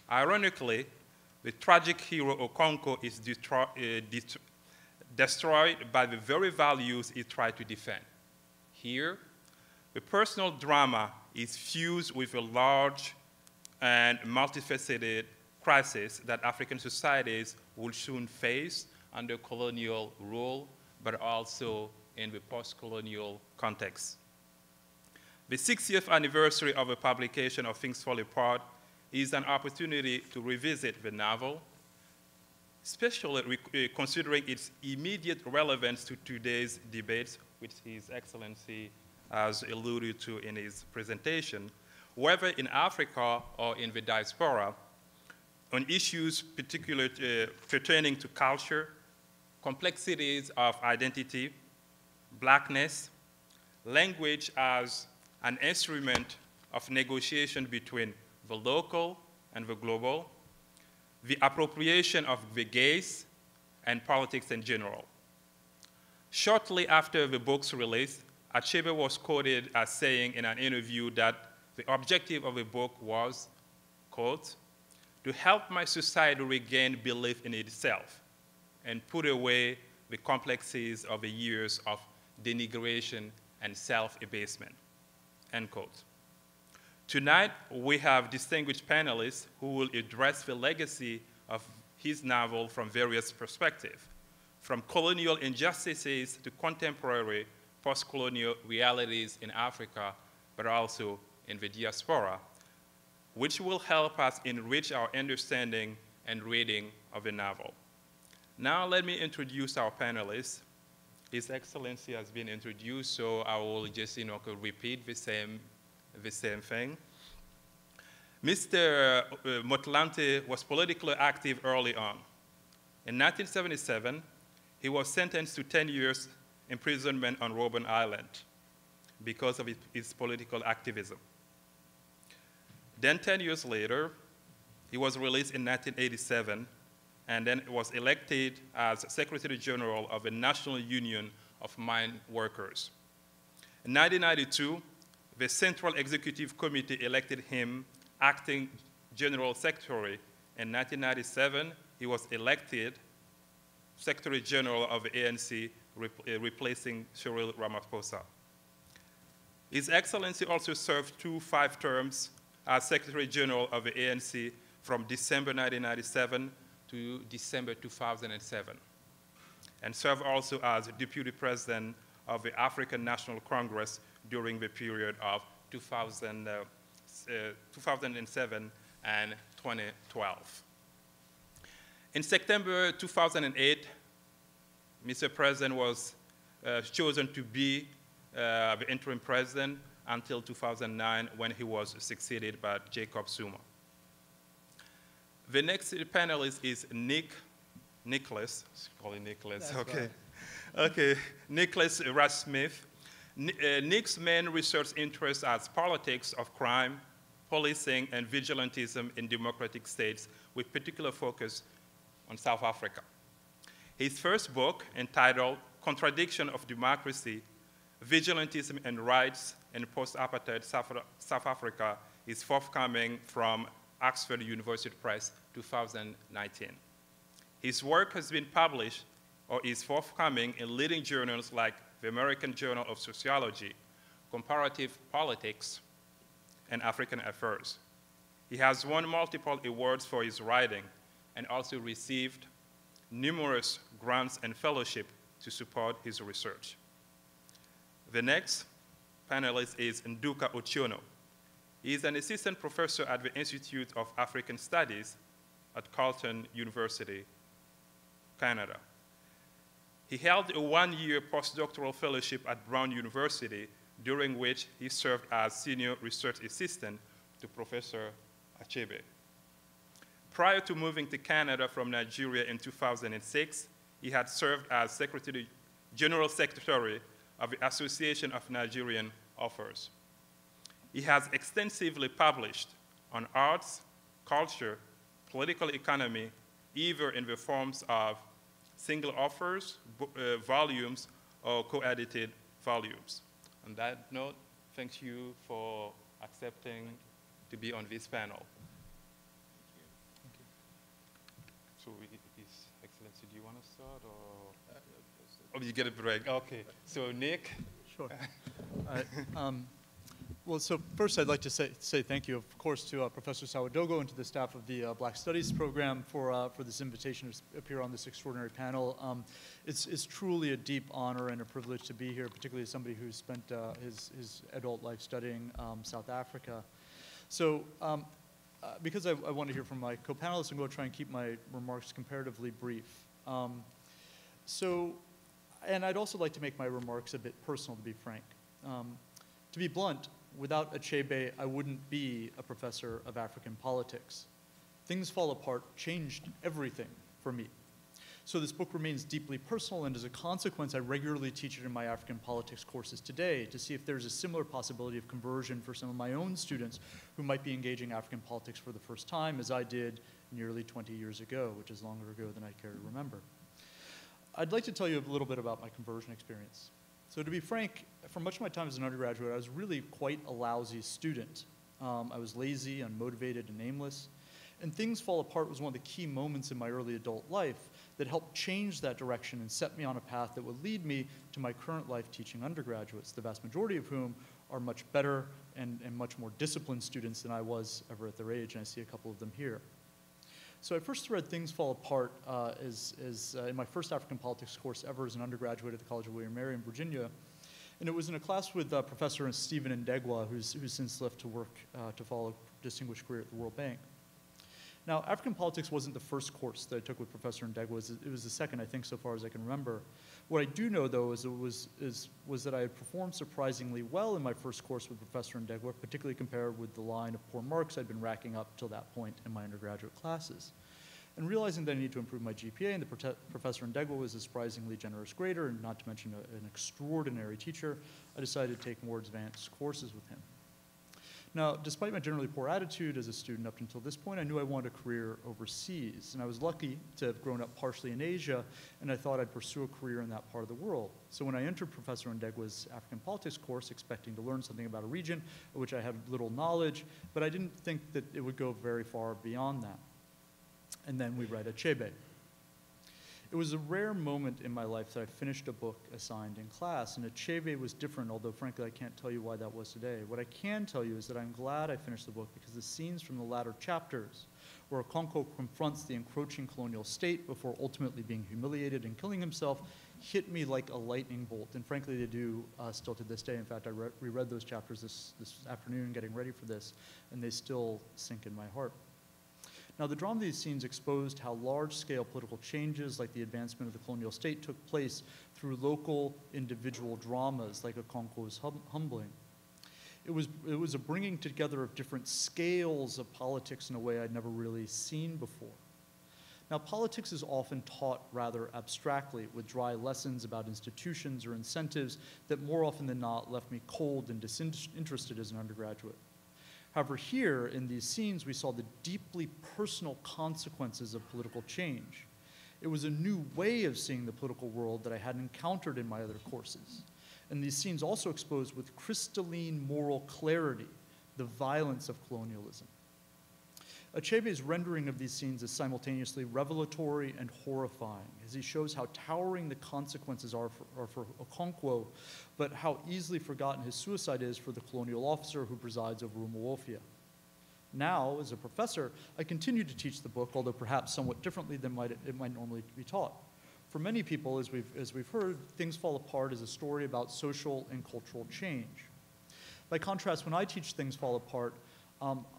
[SPEAKER 6] Ironically, the tragic hero Okonko is destroyed by the very values he tried to defend. Here, the personal drama is fused with a large and multifaceted crisis that African societies will soon face under colonial rule, but also in the post-colonial context. The 60th anniversary of the publication of Things Fall Apart is an opportunity to revisit the novel, especially considering its immediate relevance to today's debates, which His Excellency has alluded to in his presentation, whether in Africa or in the diaspora, on issues particularly pertaining to culture, complexities of identity, blackness, language as an instrument of negotiation between the local and the global, the appropriation of the gaze, and politics in general. Shortly after the book's release, Achebe was quoted as saying in an interview that the objective of the book was, quote, to help my society regain belief in itself and put away the complexities of the years of denigration and self-abasement, end quote. Tonight, we have distinguished panelists who will address the legacy of his novel from various perspectives, from colonial injustices to contemporary post-colonial realities in Africa, but also in the diaspora, which will help us enrich our understanding and reading of the novel. Now let me introduce our panelists. His Excellency has been introduced, so I will just repeat the same thing. Mr. Motlanthe was politically active early on. In 1977, he was sentenced to 10 years imprisonment on Robben Island because of his political activism. Then 10 years later, he was released in 1987 and then was elected as Secretary General of the National Union of Mine Workers. In 1992, the Central Executive Committee elected him acting General Secretary. In 1997, he was elected Secretary General of the ANC, replacing Cyril Ramaphosa. His Excellency also served 2 5 terms as Secretary General of the ANC from December 1997 to December 2007, and served also as Deputy President of the African National Congress during the period of 2007 and 2012. In September 2008, Mr. President was chosen to be the interim president until 2009 when he was succeeded by Jacob Zuma. The next panelist is Nicholas, call him Nicholas,
[SPEAKER 4] That's
[SPEAKER 6] okay.
[SPEAKER 4] right.
[SPEAKER 6] Okay, Nicholas Rasmith. Nick's main research interests are politics of crime, policing, and vigilantism in democratic states, with particular focus on South Africa. His first book, entitled Contradiction of Democracy, Vigilantism and Rights in Post-Apartheid South Africa, is forthcoming from Oxford University Press, 2019. His work has been published or is forthcoming in leading journals like the American Journal of Sociology, Comparative Politics, and African Affairs. He has won multiple awards for his writing and also received numerous grants and fellowship to support his research. The next panelist is Nduka Otiono. He is an assistant professor at the Institute of African Studies at Carleton University, Canada. He held a 1-year postdoctoral fellowship at Brown University, during which he served as senior research assistant to Professor Achebe. Prior to moving to Canada from Nigeria in 2006, he had served as General Secretary of the Association of Nigerian Authors. He has extensively published on arts, culture, political economy, either in the forms of single authors, volumes, or co-edited volumes. On that note, thank you for accepting to be on this panel. Thank you. So, His Excellency, do you want to start, or? Oh, you get a break. Okay. So, Nick.
[SPEAKER 7] Sure. Well, so first I'd like to say thank you, of course, to Professor Sawadogo and to the staff of the Black Studies program for this invitation to appear on this extraordinary panel. It's truly a deep honor and a privilege to be here, particularly as somebody who's spent his adult life studying South Africa. So because I want to hear from my co-panelists, I'm going to try and keep my remarks comparatively brief. And I'd also like to make my remarks a bit personal, to be frank. To be blunt, without Achebe, I wouldn't be a professor of African politics. Things Fall Apart changed everything for me. So this book remains deeply personal, and as a consequence, I regularly teach it in my African politics courses today to see if there's a similar possibility of conversion for some of my own students who might be engaging African politics for the first time, as I did nearly 20 years ago, which is longer ago than I care to remember. I'd like to tell you a little bit about my conversion experience. So to be frank, for much of my time as an undergraduate, I was really quite a lousy student. I was lazy, unmotivated, and aimless. And Things Fall Apart was one of the key moments in my early adult life that helped change that direction and set me on a path that would lead me to my current life teaching undergraduates, the vast majority of whom are much better and much more disciplined students than I was ever at their age, and I see a couple of them here. So I first read Things Fall Apart in my first African politics course ever as an undergraduate at the College of William & Mary in Virginia. And it was in a class with Professor Stephen Ndegwa, who's since left to work to follow a distinguished career at the World Bank. Now, African politics wasn't the first course that I took with Professor Ndegwa. It was the second, I think, so far as I can remember. What I do know, though, was that I had performed surprisingly well in my first course with Professor Ndegwa, particularly compared with the line of poor marks I'd been racking up till that point in my undergraduate classes. And realizing that I need to improve my GPA, and that Professor Ndegwa was a surprisingly generous grader, and not to mention an extraordinary teacher, I decided to take more advanced courses with him. Now, despite my generally poor attitude as a student up until this point, I knew I wanted a career overseas. And I was lucky to have grown up partially in Asia, and I thought I'd pursue a career in that part of the world. So when I entered Professor Ndegwa's African politics course, expecting to learn something about a region of which I had little knowledge, but I didn't think that it would go very far beyond that. And then we read Achebe. It was a rare moment in my life that I finished a book assigned in class, and Achebe was different, although frankly I can't tell you why that was today. What I can tell you is that I'm glad I finished the book because the scenes from the latter chapters, where Okonkwo confronts the encroaching colonial state before ultimately being humiliated and killing himself, hit me like a lightning bolt, and frankly they do still to this day. In fact, I reread those chapters this afternoon getting ready for this, and they still sink in my heart. Now, the drama of these scenes exposed how large-scale political changes like the advancement of the colonial state took place through local individual dramas like Okonkwo's humbling. It was a bringing together of different scales of politics in a way I'd never really seen before. Now, politics is often taught rather abstractly with dry lessons about institutions or incentives that more often than not left me cold and disinterested as an undergraduate. However, here in these scenes, we saw the deeply personal consequences of political change. It was a new way of seeing the political world that I hadn't encountered in my other courses. And these scenes also exposed with crystalline moral clarity the violence of colonialism. Achebe's rendering of these scenes is simultaneously revelatory and horrifying, as he shows how towering the consequences are for Okonkwo, but how easily forgotten his suicide is for the colonial officer who presides over Umuofia. Now, as a professor, I continue to teach the book, although perhaps somewhat differently than it might normally be taught. For many people, as we've heard, Things Fall Apart is a story about social and cultural change. By contrast, when I teach Things Fall Apart,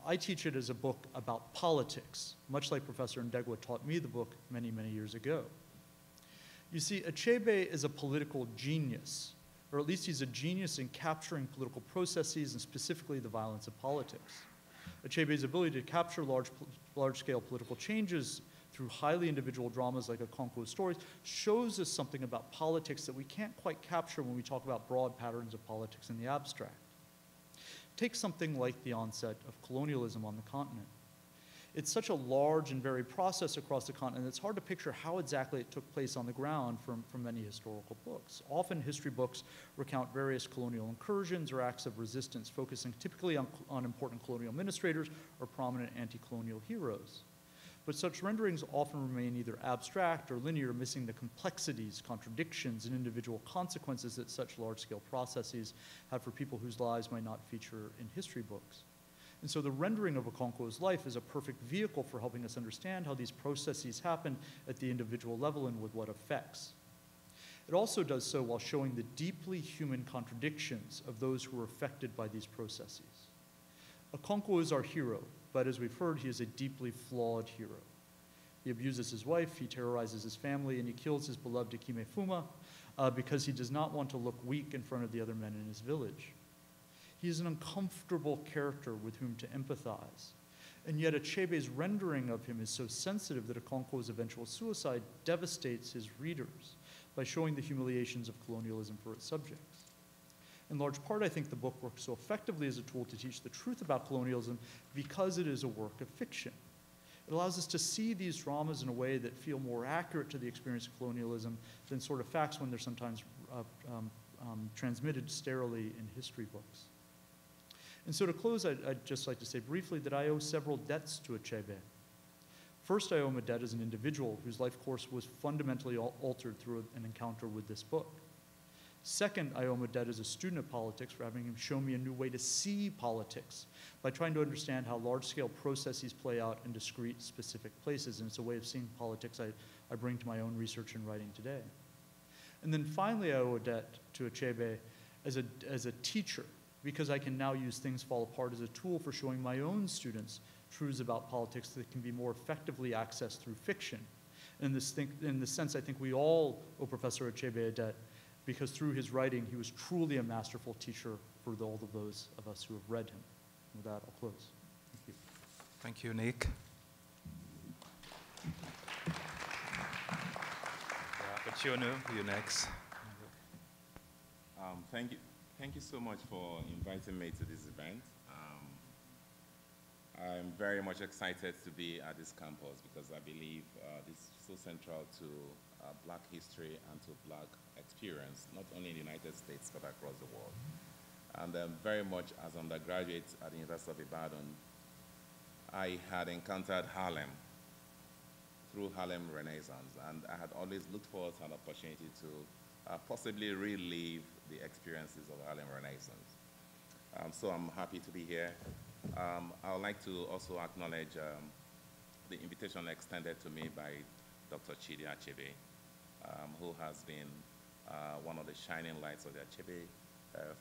[SPEAKER 7] I teach it as a book about politics, much like Professor Ndegwa taught me the book many, many years ago. You see, Achebe is a political genius, or at least he's a genius in capturing political processes and specifically the violence of politics. Achebe's ability to capture large-scale political changes through highly individual dramas like Okonkwo's stories shows us something about politics that we can't quite capture when we talk about broad patterns of politics in the abstract. Take something like the onset of colonialism on the continent. It's such a large and varied process across the continent, it's hard to picture how exactly it took place on the ground from many historical books. Often history books recount various colonial incursions or acts of resistance, focusing typically on important colonial administrators or prominent anti-colonial heroes. but such renderings often remain either abstract or linear, missing the complexities, contradictions, and individual consequences that such large-scale processes have for people whose lives might not feature in history books. And so the rendering of Okonkwo's life is a perfect vehicle for helping us understand how these processes happen at the individual level and with what effects. It also does so while showing the deeply human contradictions of those who are affected by these processes. Okonkwo is our hero, but as we've heard, he is a deeply flawed hero. He abuses his wife, he terrorizes his family, and he kills his beloved Ikime Fuma because he does not want to look weak in front of the other men in his village. He is an uncomfortable character with whom to empathize. And yet Achebe's rendering of him is so sensitive that Okonkwo's eventual suicide devastates his readers by showing the humiliations of colonialism for its subjects. In large part, I think the book works so effectively as a tool to teach the truth about colonialism because it is a work of fiction. It allows us to see these dramas in a way that feel more accurate to the experience of colonialism than sort of facts when they're sometimes transmitted sterilely in history books. And so to close, I'd just like to say briefly that I owe several debts to Achebe. First, I owe him a debt as an individual whose life course was fundamentally altered through an encounter with this book. Second, I owe him a debt as a student of politics for having him show me a new way to see politics by trying to understand how large-scale processes play out in discrete, specific places. And it's a way of seeing politics I bring to my own research and writing today. And then finally, I owe a debt to Achebe as a teacher, because I can now use Things Fall Apart as a tool for showing my own students truths about politics that can be more effectively accessed through fiction. In this sense, I think we all owe Professor Achebe a debt, because through his writing, he was truly a masterful teacher for all of those of us who have read him. With that, I'll close. Thank you.
[SPEAKER 6] Thank you, Nick. Chinu, you next.
[SPEAKER 8] Thank you so much for inviting me to this event. I'm very much excited to be at this campus because I believe this is so central to Black history and to Black experience, not only in the United States, but across the world. And very much as an undergraduate at the University of Ibadan, I had encountered Harlem through Harlem Renaissance, and I had always looked forward to an opportunity to possibly relive the experiences of Harlem Renaissance. So I'm happy to be here. I would like to also acknowledge the invitation extended to me by Dr. Chidi Achebe, who has been one of the shining lights of the Achebe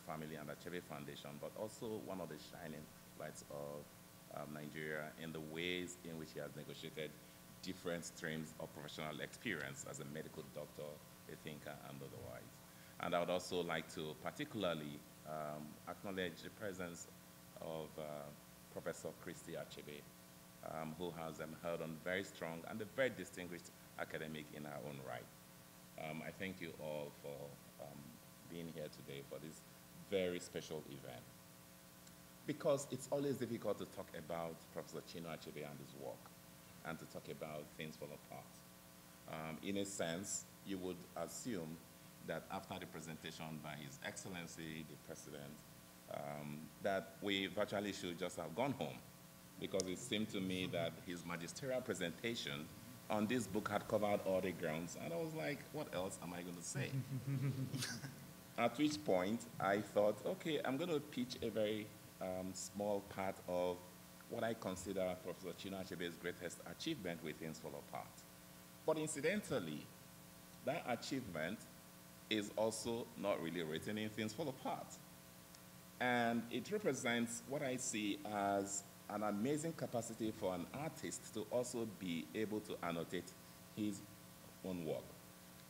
[SPEAKER 8] family and Achebe Foundation, but also one of the shining lights of Nigeria in the ways in which he has negotiated different streams of professional experience as a medical doctor, a thinker, and otherwise. And I would also like to particularly acknowledge the presence of Professor Christie Achebe, who has held on very strong and a very distinguished academic in her own right. I thank you all for being here today for this very special event. Because it's always difficult to talk about Professor Chinua Achebe and his work, and to talk about Things Fall Apart. In a sense, you would assume that after the presentation by His Excellency, the President, that we virtually should just have gone home, because it seemed to me that his magisterial presentation on this book had covered all the grounds, and I was like, what else am I going to say? At which point, I thought, okay, I'm going to pitch a very small part of what I consider Professor Chinua Achebe's greatest achievement with Things Fall Apart. But incidentally, that achievement is also not really written in Things Fall Apart. And it represents what I see as an amazing capacity for an artist to also be able to annotate his own work.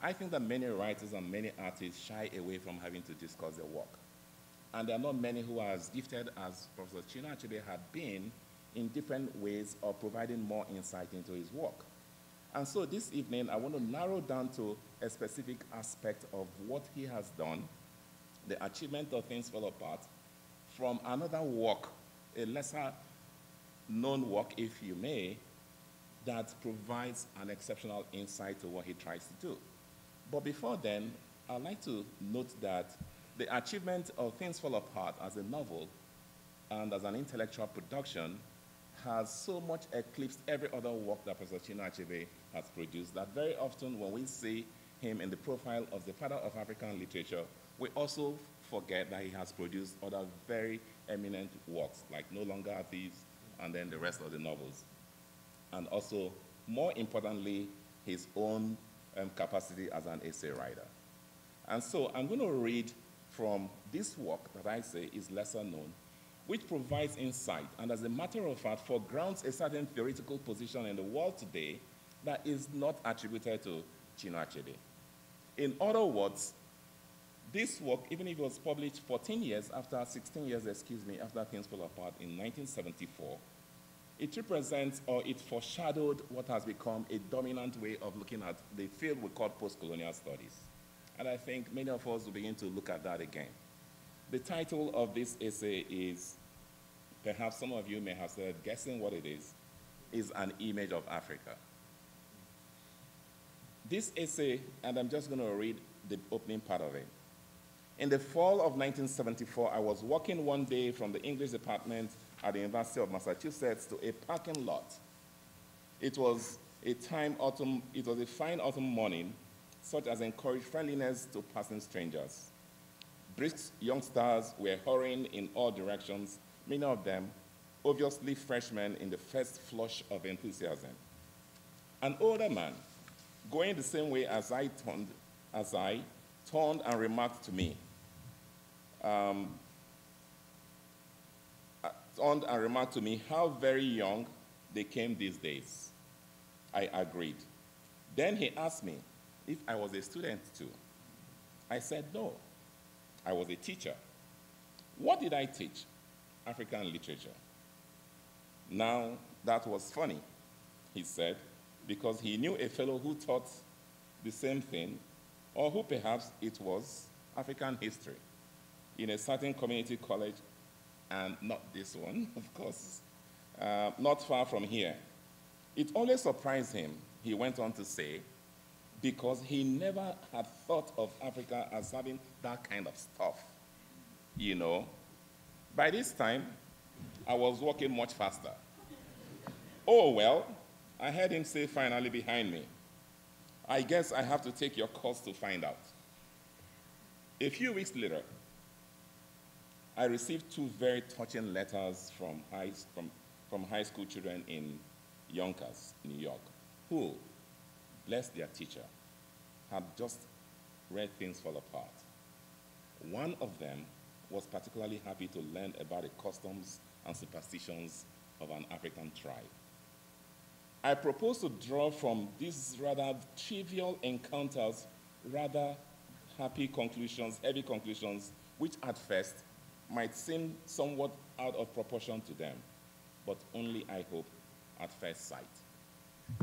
[SPEAKER 8] I think that many writers and many artists shy away from having to discuss their work. And there are not many who are as gifted as Professor Chinua Achebe had been in different ways of providing more insight into his work. And so this evening, I want to narrow down to a specific aspect of what he has done, the achievement of Things Fall Apart, from another work, a lesser known work, if you may, that provides an exceptional insight to what he tries to do. But before then, I'd like to note that the achievement of Things Fall Apart as a novel and as an intellectual production has so much eclipsed every other work that Professor Chinua Achebe has produced that very often when we see him in the profile of the father of African literature, we also forget that he has produced other very eminent works, like No Longer Are Thieves, and then the rest of the novels. And also, more importantly, his own capacity as an essay writer. And so I'm going to read from this work that I say is lesser known, which provides insight, and as a matter of fact, foregrounds a certain theoretical position in the world today that is not attributed to Chinua Achebe. In other words, this work, even if it was published 16 years, after Things Fall Apart in 1974, it represents, or it foreshadowed what has become a dominant way of looking at the field we call post-colonial studies. And I think many of us will begin to look at that again. The title of this essay is, perhaps some of you may have started guessing what it is An Image of Africa. This essay, and I'm just going to read the opening part of it. In the fall of 1974, I was walking one day from the English department at the University of Massachusetts to a parking lot. It was a fine autumn morning, such as encouraged friendliness to passing strangers. Brisk youngsters were hurrying in all directions, many of them obviously freshmen in the first flush of enthusiasm. An older man, going the same way as I turned and remarked to me, how very young they came these days. I agreed. Then he asked me if I was a student too. I said no. I was a teacher. What did I teach? African literature. Now, that was funny, he said, because he knew a fellow who taught the same thing, or who perhaps it was African history, in a certain community college, and not this one, of course, not far from here. It always surprised him, he went on to say, because he never had thought of Africa as having that kind of stuff, you know. By this time, I was walking much faster. Oh, well, I heard him say finally behind me, I guess I have to take your course to find out. A few weeks later, I received 2 very touching letters from high school children in Yonkers, New York, who, bless their teacher, had just read Things Fall Apart. One of them was particularly happy to learn about the customs and superstitions of an African tribe. I propose to draw from these rather trivial encounters rather heavy conclusions, which at first might seem somewhat out of proportion to them, but only, I hope, at first sight.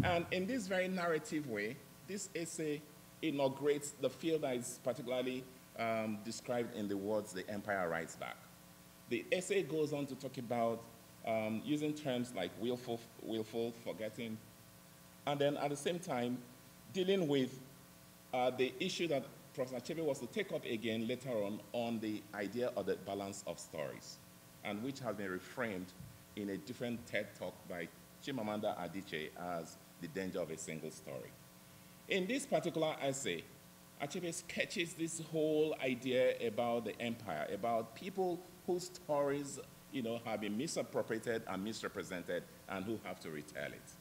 [SPEAKER 8] And in this very narrative way, this essay inaugurates the field that is particularly described in the words, "The Empire Writes Back." The essay goes on to talk about using terms like willful, forgetting, and then at the same time, dealing with the issue that Professor Achebe was to take up again later on the idea of the balance of stories, and which has been reframed in a different TED talk by Chimamanda Adichie as The Danger of a Single Story. In this particular essay, Achebe sketches this whole idea about the empire, about people whose stories, have been misappropriated and misrepresented and who have to retell it.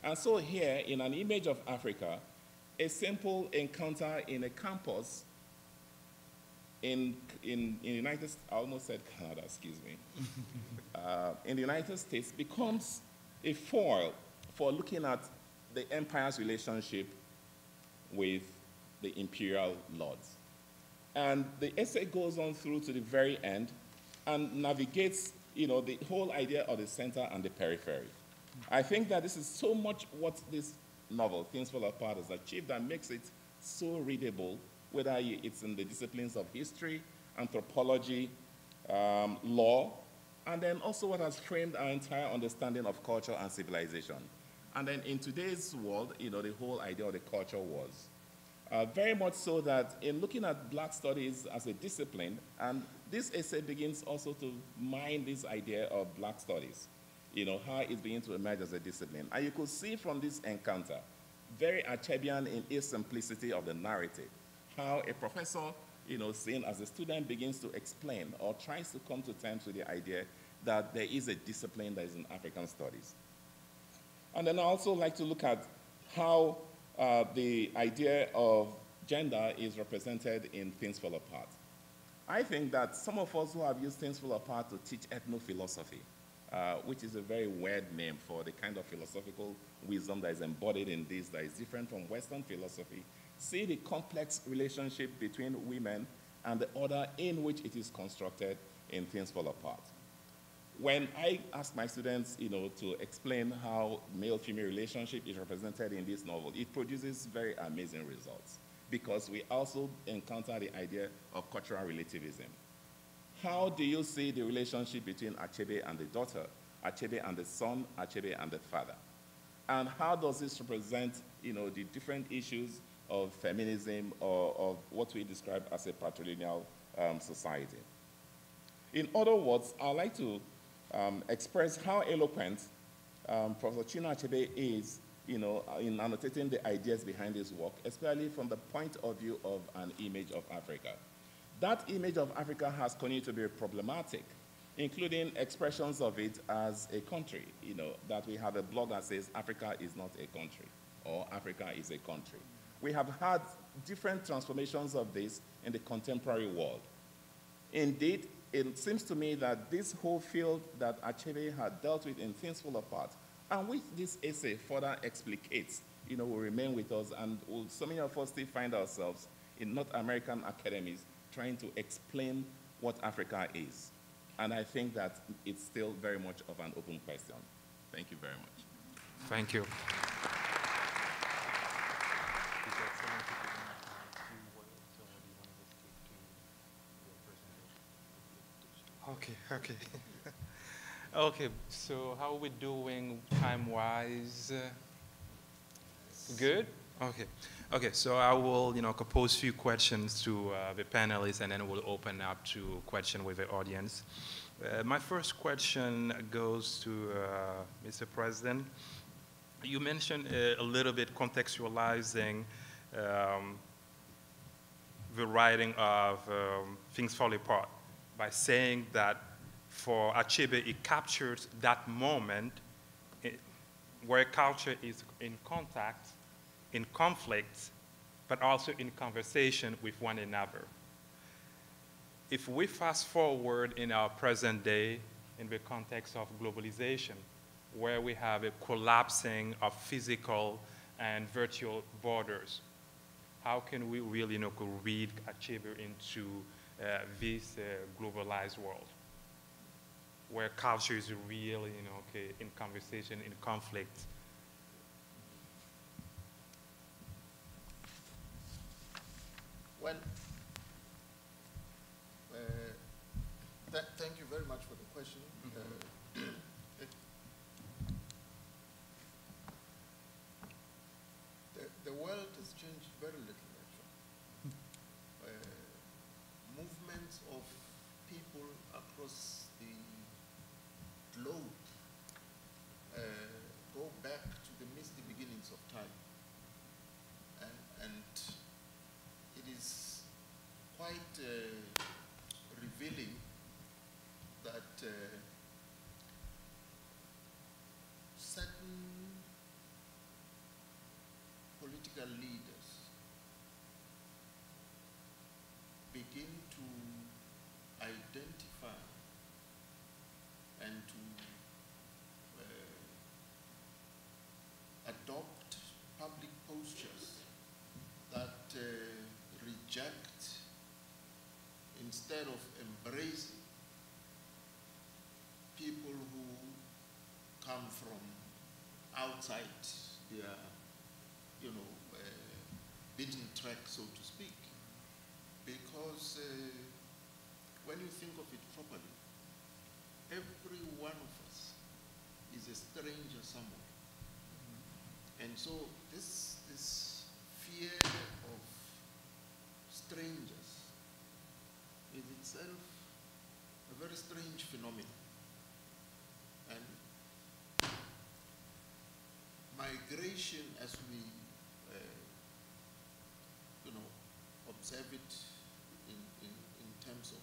[SPEAKER 8] And so here, in An Image of Africa, a simple encounter in a campus in the United States, I almost said Canada, excuse me, in the United States becomes a foil for looking at the empire's relationship with the imperial lords. And the essay goes on through to the very end and navigates, the whole idea of the center and the periphery. I think that this is so much what this novel, Things Fall Apart, has achieved that makes it so readable, whether it's in the disciplines of history, anthropology, law, and then also what has framed our entire understanding of culture and civilization. And then in today's world, the whole idea of the culture wars. Very much so that in looking at Black studies as a discipline, and this essay begins also to mine this idea of Black studies. how it's beginning to emerge as a discipline. And you could see from this encounter, very Achebean in its simplicity of the narrative, how a professor, seen as a student begins to explain or tries to come to terms with the idea that there is a discipline that is in African studies. And then I also like to look at how the idea of gender is represented in Things Fall Apart. I think that some of us who have used Things Fall Apart to teach ethnophilosophy, which is a very weird name for the kind of philosophical wisdom that is embodied in this that is different from Western philosophy, see the complex relationship between women and the order in which it is constructed in Things Fall Apart. When I ask my students, to explain how male-female relationship is represented in this novel, it produces very amazing results because we also encounter the idea of cultural relativism. How do you see the relationship between Achebe and the daughter, Achebe and the son, Achebe and the father? And how does this represent, the different issues of feminism or of what we describe as a patrilineal society? In other words, I'd like to express how eloquent Professor Chinua Achebe is, in annotating the ideas behind his work, especially from the point of view of an image of Africa. That image of Africa has continued to be problematic, including expressions of it as a country, that we have a blog that says Africa is not a country, or Africa is a country. We have had different transformations of this in the contemporary world. Indeed, it seems to me that this whole field that Achebe had dealt with in Things Fall Apart, and which this essay further explicates, will remain with us, and so many of us still find ourselves in North American academies trying to explain what Africa is. And I think that it's still very much of an open question. Thank you very much.
[SPEAKER 6] Thank you. Okay. Okay, so how are we doing time-wise? Good? Okay, so I will, propose a few questions to the panelists, and then we'll open up to questions with the audience. My first question goes to Mr. President. You mentioned a little bit contextualizing the writing of Things Fall Apart by saying that for Achebe, it captures that moment where culture is in contact, in conflict, but also in conversation with one another. If we fast forward in our present day, in the context of globalization, where we have a collapsing of physical and virtual borders, how can we really read Achebe into this globalized world, where culture is really, in conversation, in conflict?
[SPEAKER 5] Well, thank you very much for the question. The world has changed very little, actually. Movements of people across the globe go back to the misty beginnings of time. And it is quite revealing that certain political leaders begin to identify and to adopt public postures that reject, instead of embracing, people who come from outside their, beaten track, so to speak. Because when you think of it properly, every one of us is a stranger somewhere. And so this fear of strangers is itself a very strange phenomenon. And migration as we, observe it in terms of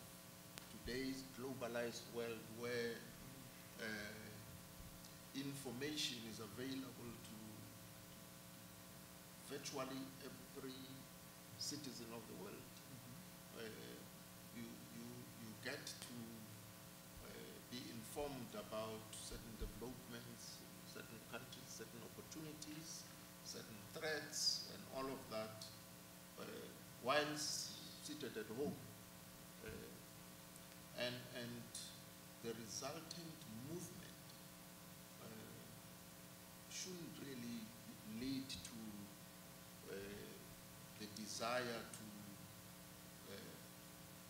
[SPEAKER 5] today's globalized world where information is available to virtually every citizen of the world. You get to be informed about certain developments, certain countries, certain opportunities, certain threats, and all of that, whilst seated at home. And the resultant movement shouldn't really lead to the desire to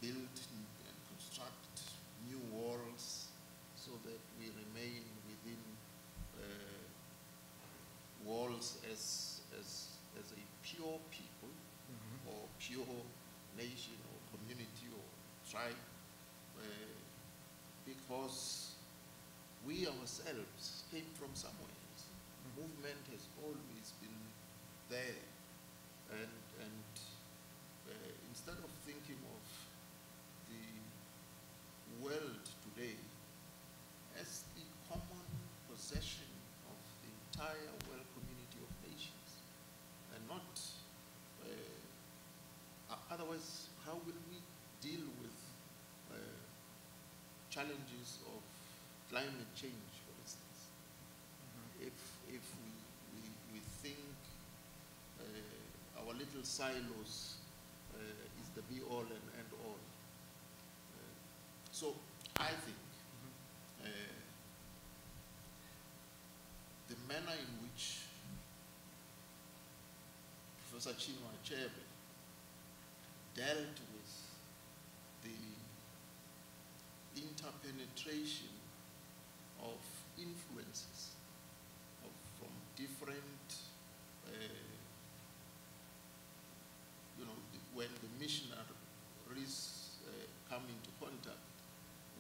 [SPEAKER 5] build and construct new walls so that we remain within walls as a pure people, or pure nation or community or tribe, because we ourselves came from somewhere. Movement has always been there, and instead of thinking of the world today as the common possession of the entire world community of nations, and not otherwise, how will we deal with challenges of climate change, for instance? If we think our little silos is the be-all and end-all. So I think the manner in which Professor Chinua Achebe dealt with the interpenetration of influences from different, when the missionaries come into contact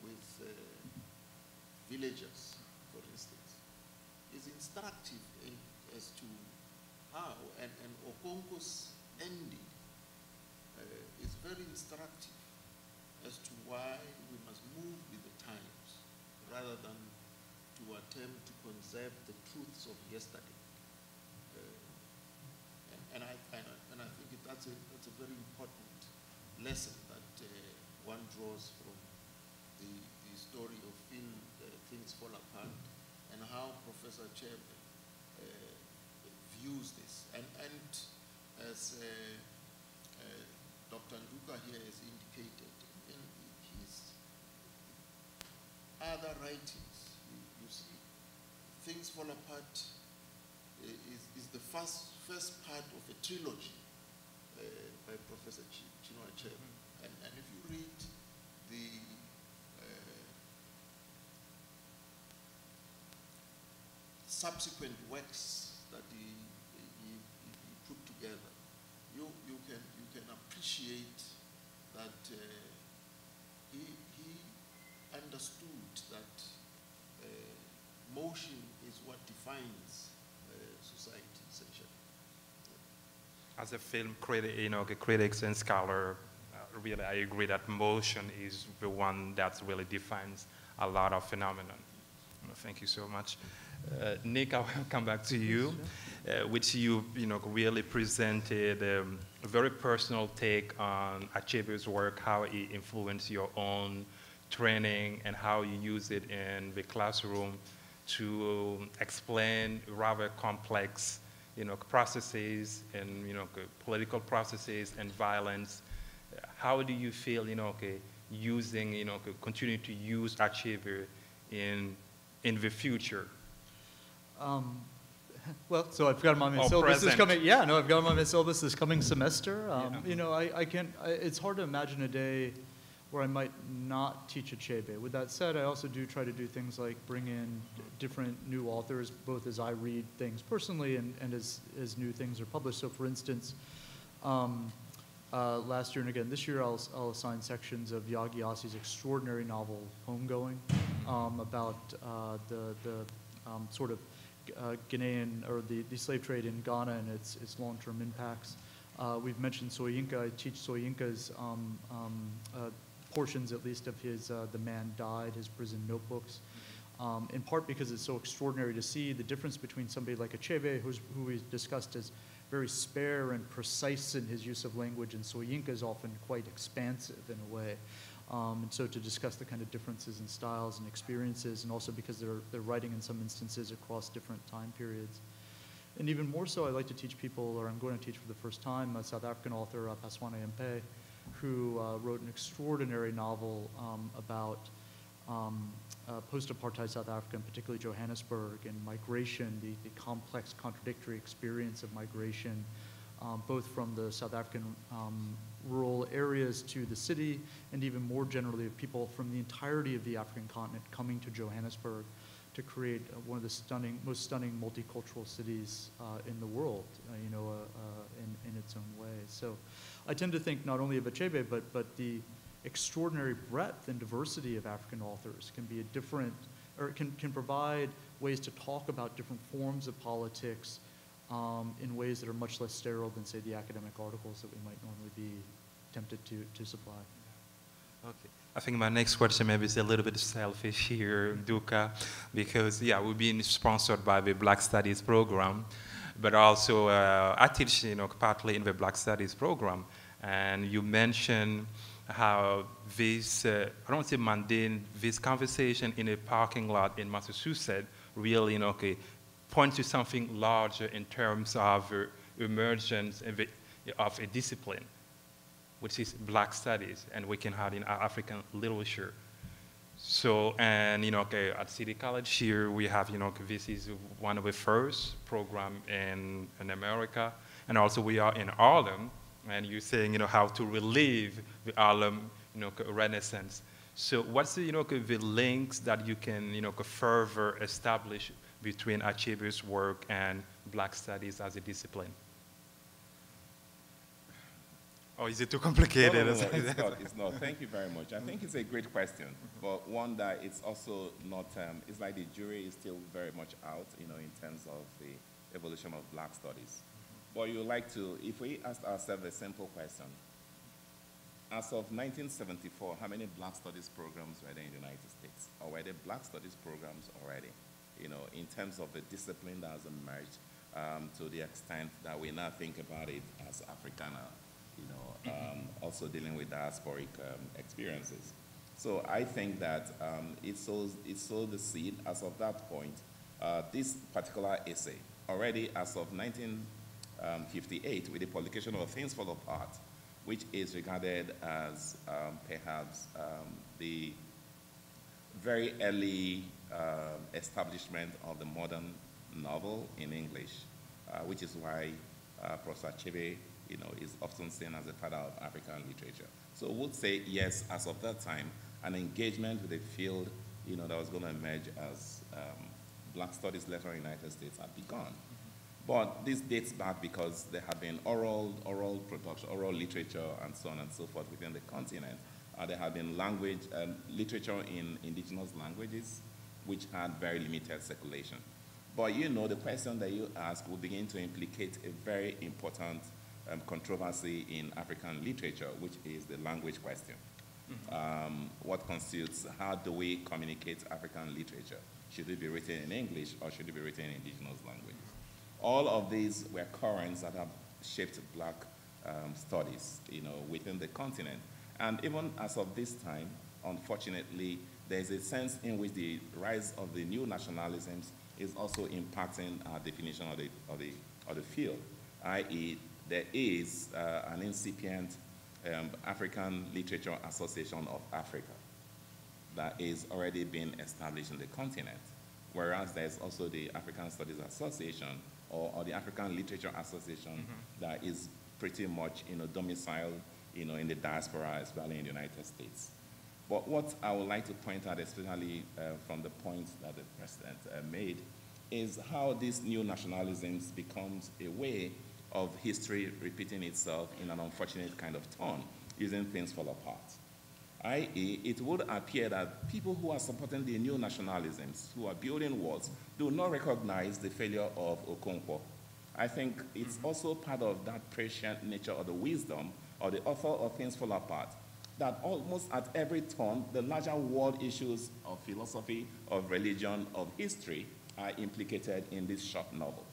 [SPEAKER 5] with villagers, for instance, is instructive as to how, and Okonko's ending is very instructive as to why we must move with the times rather than to attempt to conserve the truths of yesterday. And I think that's a very important lesson that one draws from the story of Things Fall Apart, and how Professor Achebe views this. And as Dr. Nduka here has indicated in his other writings, you see, Things Fall Apart is the first part of a trilogy by Professor Chinua Achebe. And if you read the subsequent works that he put together, you can appreciate that he understood that motion is what defines society, essentially.
[SPEAKER 6] As a film critic, critics and scholar, really I agree that motion is the one that really defines a lot of phenomenon. Thank you so much. Nick, I will come back to you, which you really presented a very personal take on Achebe's work, how he influenced your own training and how you use it in the classroom to explain rather complex processes and political processes and violence. How do you feel using continue to use Achebe in the future?
[SPEAKER 7] Well, so I've got him on my syllabus this coming. Yeah, no, I've got him on my syllabus this coming semester. I can't. It's hard to imagine a day where I might not teach Achebe. With that said, I also do try to do things like bring in different new authors, both as I read things personally and as new things are published. So, for instance, last year and again this year, I'll assign sections of Yagi Asi's extraordinary novel Homegoing, about the sort of Ghanaian, or the slave trade in Ghana and its long-term impacts. We've mentioned Soyinka. I teach Soyinka's portions, at least, of his The Man Died, his prison notebooks, in part because it's so extraordinary to see the difference between somebody like Achebe, who we discussed as very spare and precise in his use of language, and Soyinka is often quite expansive in a way. And so to discuss the kind of differences in styles and experiences, and also because they're writing in some instances across different time periods. And even more so, I like to teach people, or I'm going to teach for the first time, a South African author, Paswane Mpe, who wrote an extraordinary novel about post-apartheid South Africa, and particularly Johannesburg, and migration, the complex, contradictory experience of migration, both from the South African rural areas to the city, and even more generally of people from the entirety of the African continent coming to Johannesburg to create one of the most stunning multicultural cities in the world, in its own way. So I tend to think not only of Achebe, but the extraordinary breadth and diversity of African authors can be can provide ways to talk about different forms of politics in ways that are much less sterile than, say, the academic articles that we might normally be tempted to supply.
[SPEAKER 6] Okay. I think my next question maybe is a little bit selfish here, Duka, because, yeah, we're being sponsored by the Black Studies program, but also I teach, partly in the Black Studies program, and you mentioned how this, I don't want to say mundane, this conversation in a parking lot in Massachusetts really, points to something larger in terms of emergence of a discipline, which is Black Studies, and we can have in African literature. So, and at City College here, we have, this is one of the first program in America, and also we are in Harlem, and you're saying, how to relive the Harlem, Renaissance. So what's the, the links that you can, further establish between Achebe's work and Black Studies as a discipline? Or is it too complicated?
[SPEAKER 8] No, it's not. Thank you very much. I think it's a great question, but one that it's also not, it's like the jury is still very much out, in terms of the evolution of Black Studies. But you like to, if we ask ourselves a simple question, as of 1974, how many Black Studies programs were there in the United States? Or were there Black Studies programs already? In terms of the discipline that has emerged, to the extent that we now think about it as Africana, also dealing with diasporic experiences. So I think that it sowed the seed as of that point. This particular essay, already as of 1958, with the publication of Things Fall Apart, which is regarded as perhaps the very early establishment of the modern novel in English, which is why Professor Achebe, is often seen as the father of African literature. So I would say, yes, as of that time, an engagement with a field, that was going to emerge as Black Studies later in the United States had begun. But this dates back because there had been oral production, oral literature, and so on and so forth within the continent. There had been literature in indigenous languages, which had very limited circulation. But the question that you ask will begin to implicate a very important controversy in African literature, which is the language question. What constitutes, how do we communicate African literature? Should it be written in English or should it be written in indigenous languages? All of these were currents that have shaped Black studies, within the continent. And even as of this time, unfortunately, there's a sense in which the rise of the new nationalisms is also impacting our definition of the field, i.e., there is an incipient African Literature Association of Africa that is already being established in the continent, whereas there's also the African Studies Association or the African Literature Association that is pretty much domiciled in the diaspora, especially in the United States. But what I would like to point out, especially from the points that the President made, is how these new nationalisms becomes a way of history repeating itself in an unfortunate kind of tone, using Things Fall Apart. i.e., it would appear that people who are supporting the new nationalisms, who are building walls, do not recognize the failure of Okonkwo. I think it's also part of that prescient nature or the wisdom of the author of Things Fall Apart, that almost at every turn, the larger world issues of philosophy, of religion, of history are implicated in this short novel.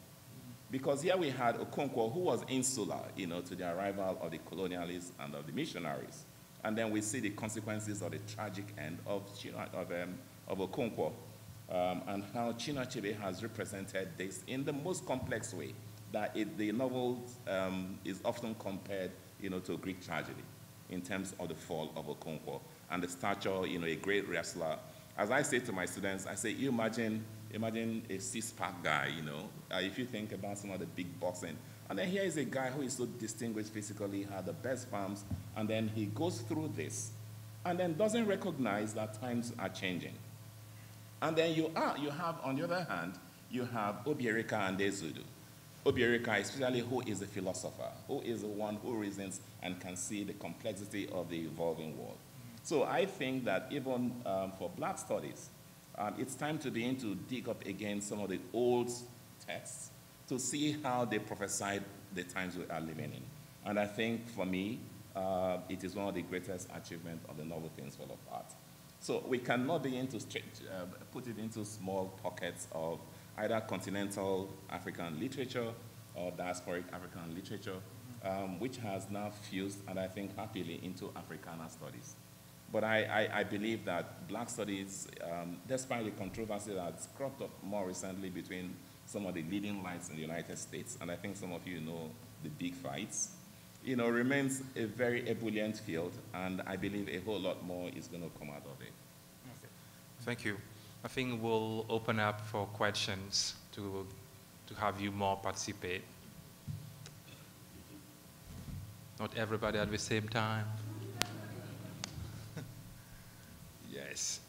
[SPEAKER 8] Because here we had Okonkwo, who was insular, to the arrival of the colonialists and of the missionaries. And then we see the consequences of the tragic end of Okonkwo, and how Chinua Achebe has represented this in the most complex way, that the novel is often compared, to Greek tragedy in terms of the fall of Okonkwo and the stature, a great wrestler. As I say to my students, I say, you imagine a six-pack guy, if you think about some of the big boxing. And then here is a guy who is so distinguished physically, had the best farms, and then he goes through this, and then doesn't recognize that times are changing. And then you have, on the other hand, you have Obierika and Ezudu. Obierika, especially, who is a philosopher, who is the one who reasons and can see the complexity of the evolving world. So I think that even for Black studies, it's time to begin to dig up again some of the old texts to see how they prophesied the times we are living in. And I think, for me, it is one of the greatest achievements of the novel Things Fall Apart. So we cannot begin to put it into small pockets of either continental African literature or diasporic African literature, which has now fused, and I think happily, into Africana studies. But I believe that Black studies, despite the controversy that's cropped up more recently between some of the leading lights in the United States, and I think some of you know the big fights, remains a very ebullient field, and I believe a whole lot more is going to come out of it.
[SPEAKER 6] Okay. Thank you. I think we'll open up for questions to have you more participate. Not everybody at the same time. Yes.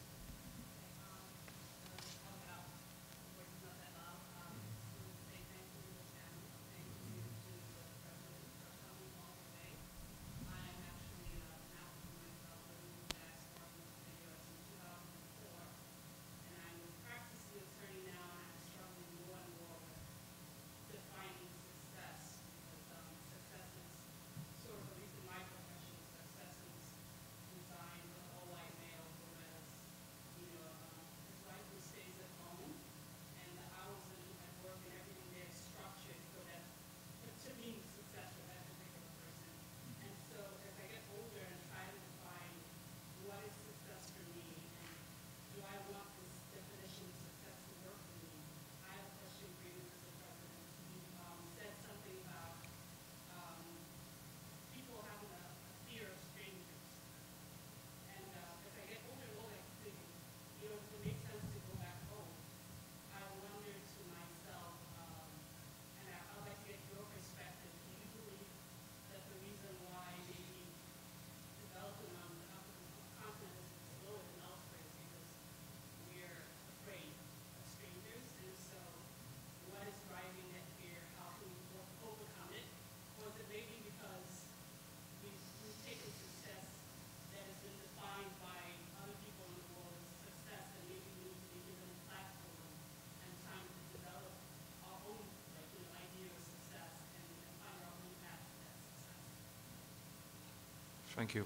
[SPEAKER 6] Thank you.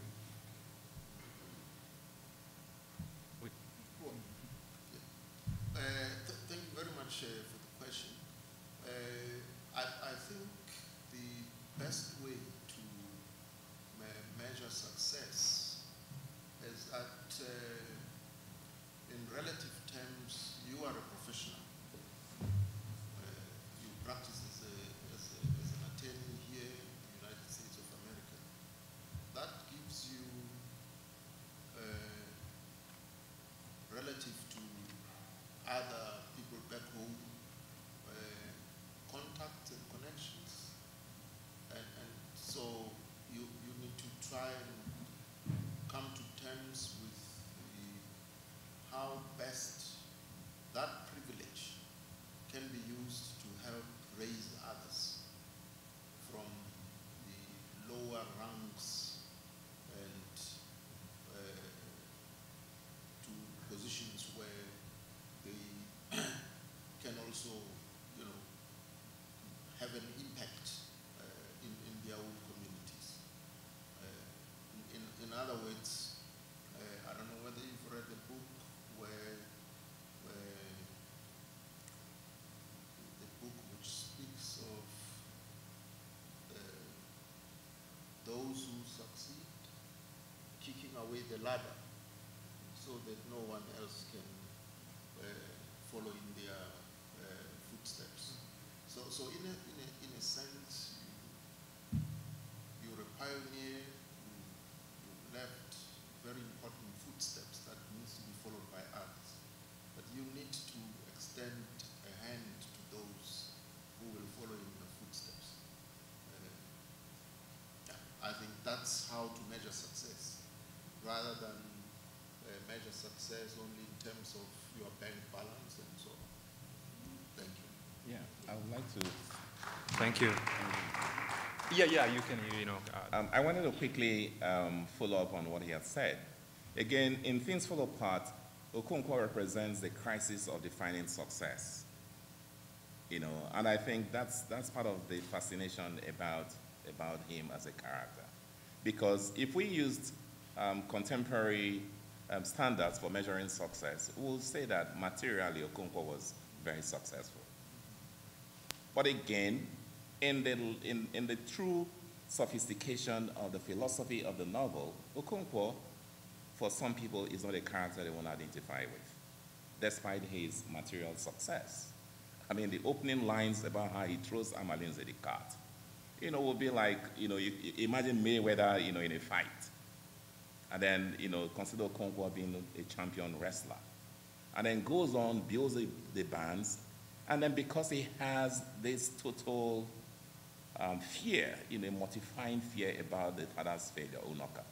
[SPEAKER 5] Thank you very much for the question. I think the best way to measure success is that in relative terms, you are a professional. You practice as an attorney here in the United States of America. That gives you, relative to other people back home, contacts and connections. And so you need to try and come to terms with the ladder so that no one else can follow in their footsteps. So in a sense, you're a pioneer, you left very important footsteps that needs to be followed by others. But you need to extend a hand to those who will follow in your footsteps. I think that's how to measure success, rather than measure success only in terms of your bank balance and so on. Thank you.
[SPEAKER 8] Yeah, I would like to.
[SPEAKER 6] Thank you. Yeah, you can,
[SPEAKER 8] I wanted to quickly follow up on what he had said. Again, in Things Fall Apart, Okonkwo represents the crisis of defining success. And I think that's part of the fascination about him as a character. Because if we used contemporary standards for measuring success, we'll say that materially Okonkwo was very successful. But again, in the true sophistication of the philosophy of the novel, Okonkwo, for some people, is not a character they want to identify with, despite his material success. I mean, the opening lines about how he throws Amalins at the cart, will be like, you imagine Mayweather, in a fight. And then, consider Okonkwo being a champion wrestler. And then goes on, builds the bands, and then because he has this total fear, mortifying fear about the father's failure, Unoka,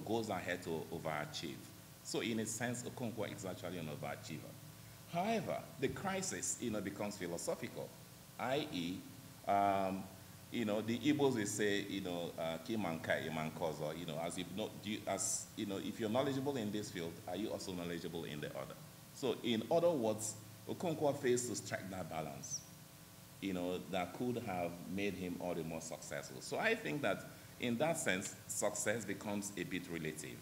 [SPEAKER 8] goes ahead to overachieve. So in a sense, Okonkwo is actually an overachiever. However, the crisis, becomes philosophical, i.e., the Igbos will say, Kimanka, Imankozo, if you're knowledgeable in this field, are you also knowledgeable in the other? So in other words, Okonkwo fails to strike that balance, that could have made him all the more successful. So I think that in that sense, success becomes a bit relative.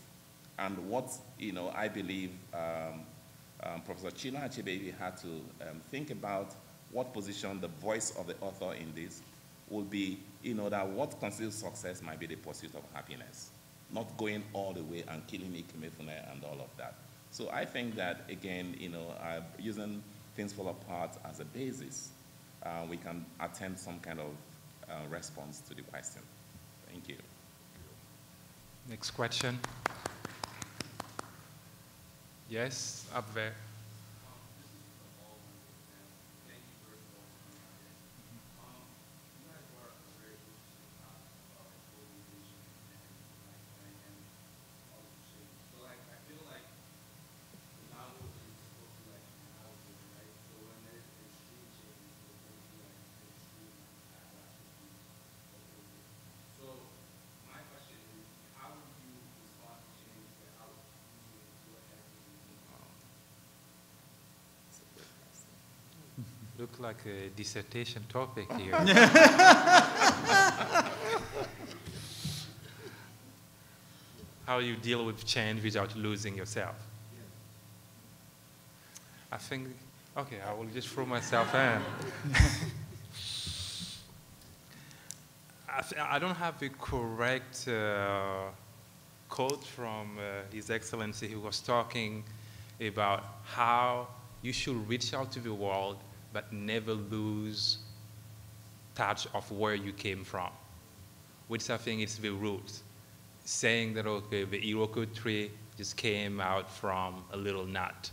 [SPEAKER 8] And what, I believe Professor Chinua Achebe had to think about what position the voice of the author in this would be, that what constitutes success might be the pursuit of happiness, not going all the way and killing Ikemefune and all of that. So I think that, again, using Things Fall Apart as a basis, we can attempt some kind of response to the question. Thank you.
[SPEAKER 6] Next question. Yes, up there. Look like a dissertation topic here. How you deal with change without losing yourself. I think, okay, I will just throw myself in. I don't have the correct quote from His Excellency, who was talking about how you should reach out to the world but never lose touch of where you came from, which I think is the roots. Saying that, okay, the Iroko tree just came out from a little nut.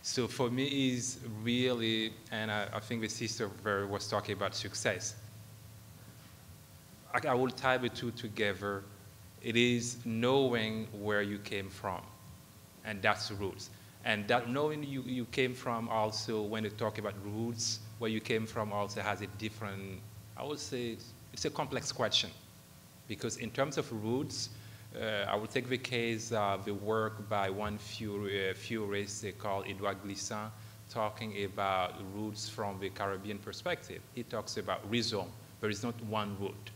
[SPEAKER 6] So for me is really, and I think the sister was talking about success. I will tie the two together. It is knowing where you came from, and that's the roots. And that knowing you came from also, when you talk about roots, where you came from also has a different, I would say, it's a complex question. Because in terms of roots, I will take the case of the work by one theorist called Edouard Glissant, talking about roots from the Caribbean perspective. He talks about rhizome. There is not one root,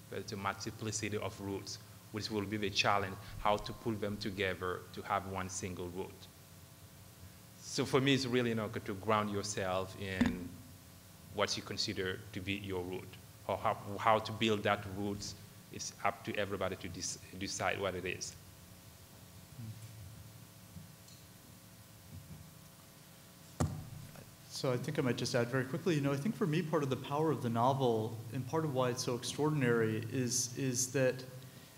[SPEAKER 6] but it's a multiplicity of roots, which will be the challenge, how to pull them together to have one single root. So for me, it's really to ground yourself in what you consider to be your root, or how to build that root. It's up to everybody to decide what it is.
[SPEAKER 7] So I think I might just add very quickly, you know, I think for me part of the power of the novel and part of why it's so extraordinary is that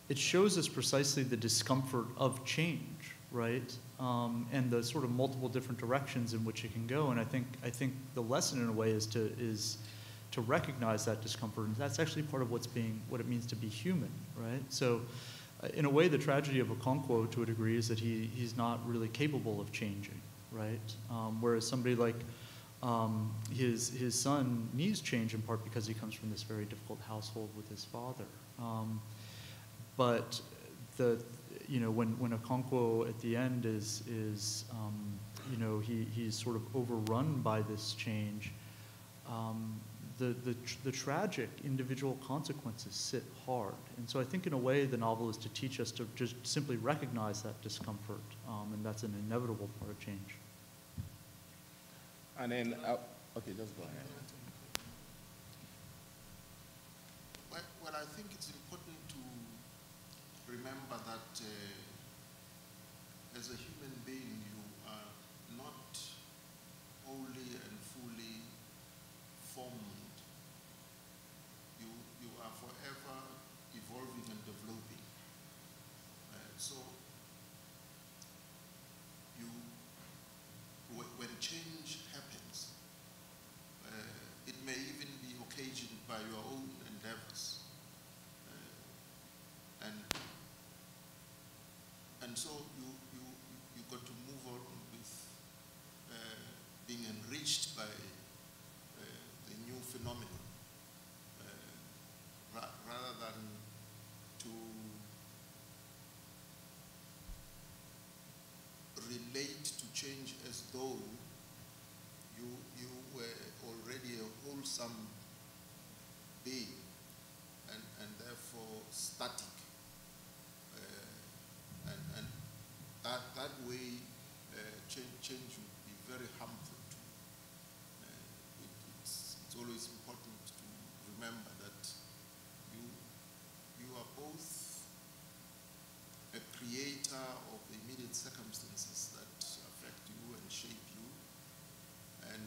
[SPEAKER 7] it shows us precisely the discomfort of change, right? And the sort of multiple different directions in which it can go. And I think the lesson in a way is to recognize that discomfort, and that's actually part of what it means to be human, right? So in a way, the tragedy of Okonkwo, to a degree, is that he's not really capable of changing, right? Whereas somebody like his son needs change in part because he comes from this very difficult household with his father. But when Okonkwo at the end is he's sort of overrun by this change, the tragic individual consequences sit hard. And so I think in a way the novel is to teach us to just simply recognize that discomfort, and that's an inevitable part of change.
[SPEAKER 8] And then, okay, just go ahead.
[SPEAKER 5] Well, I think it's important to remember that as a human being, you are not wholly and fully formed. You are forever evolving and developing. So when change happens, it may even be occasioned by your own endeavors. And so you got to move on with being enriched by the new phenomenon, rather than to relate to change as though you were already a wholesome being and therefore static. And that way change would be very harmful to you. It's always important to remember that you are both a creator of the immediate circumstances that affect you and shape you, and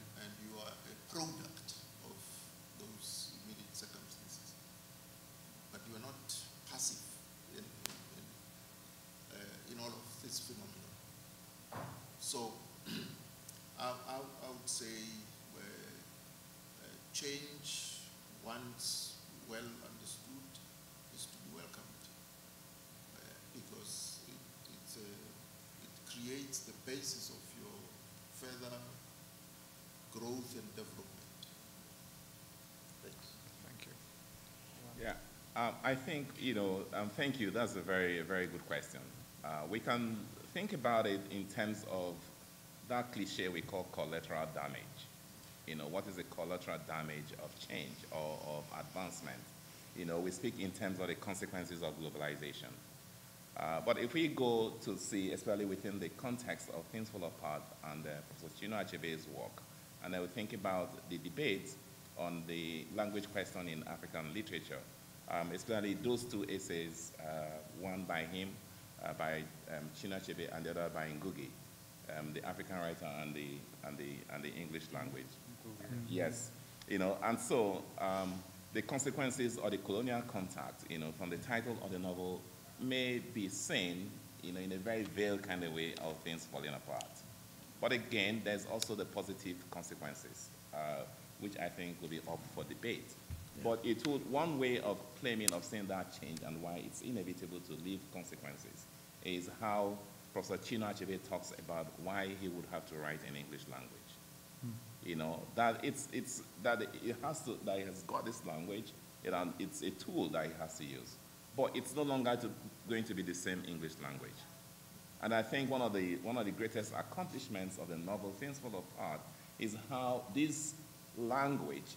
[SPEAKER 5] you are a product of those immediate circumstances. But you are not passive in all of this phenomenon. So I would say change, once well understood, is to be welcomed, because it creates the basis of your further growth and development.
[SPEAKER 2] Thank you.
[SPEAKER 8] Yeah, I think, thank you. That's a very, very good question. We can think about it in terms of that cliche we call collateral damage. What is the collateral damage of change or of advancement? We speak in terms of the consequences of globalization. But if we go to see, especially within the context of Things Fall Apart and Professor Chinua Achebe's work, and I would think about the debate on the language question in African literature, especially those two essays, one by him, by Chinua Achebe, and the other by Ngugi, the African writer and the English language. Yes, and so the consequences of the colonial contact, from the title of the novel, may be seen, in a very veiled kind of way of things falling apart. But again, there's also the positive consequences, which I think will be up for debate. Yeah. But one way of claiming, of saying that change and why it's inevitable to leave consequences is how Professor Chinua Achebe talks about why he would have to write in English language. That he has got this language, it's a tool that he has to use. But it's no longer going to be the same English language. And I think one of the greatest accomplishments of the novel Things Fall Apart is how this language,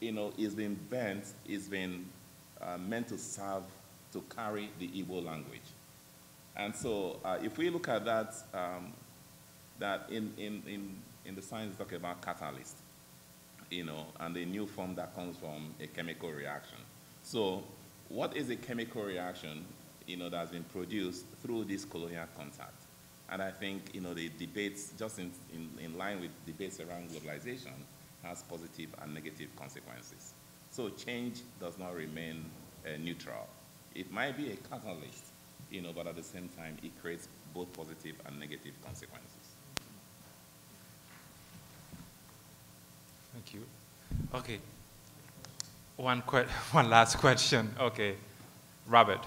[SPEAKER 8] is being meant to serve to carry the Igbo language. And so if we look at that, that in the science talk about catalyst, and the new form that comes from a chemical reaction. So what is a chemical reaction, that has been produced through this colonial contact? And I think, the debates, just in line with debates around globalization, has positive and negative consequences. So change does not remain neutral. It might be a catalyst, but at the same time, it creates both positive and negative consequences.
[SPEAKER 6] Thank you. Okay. One last question. Okay. Robert.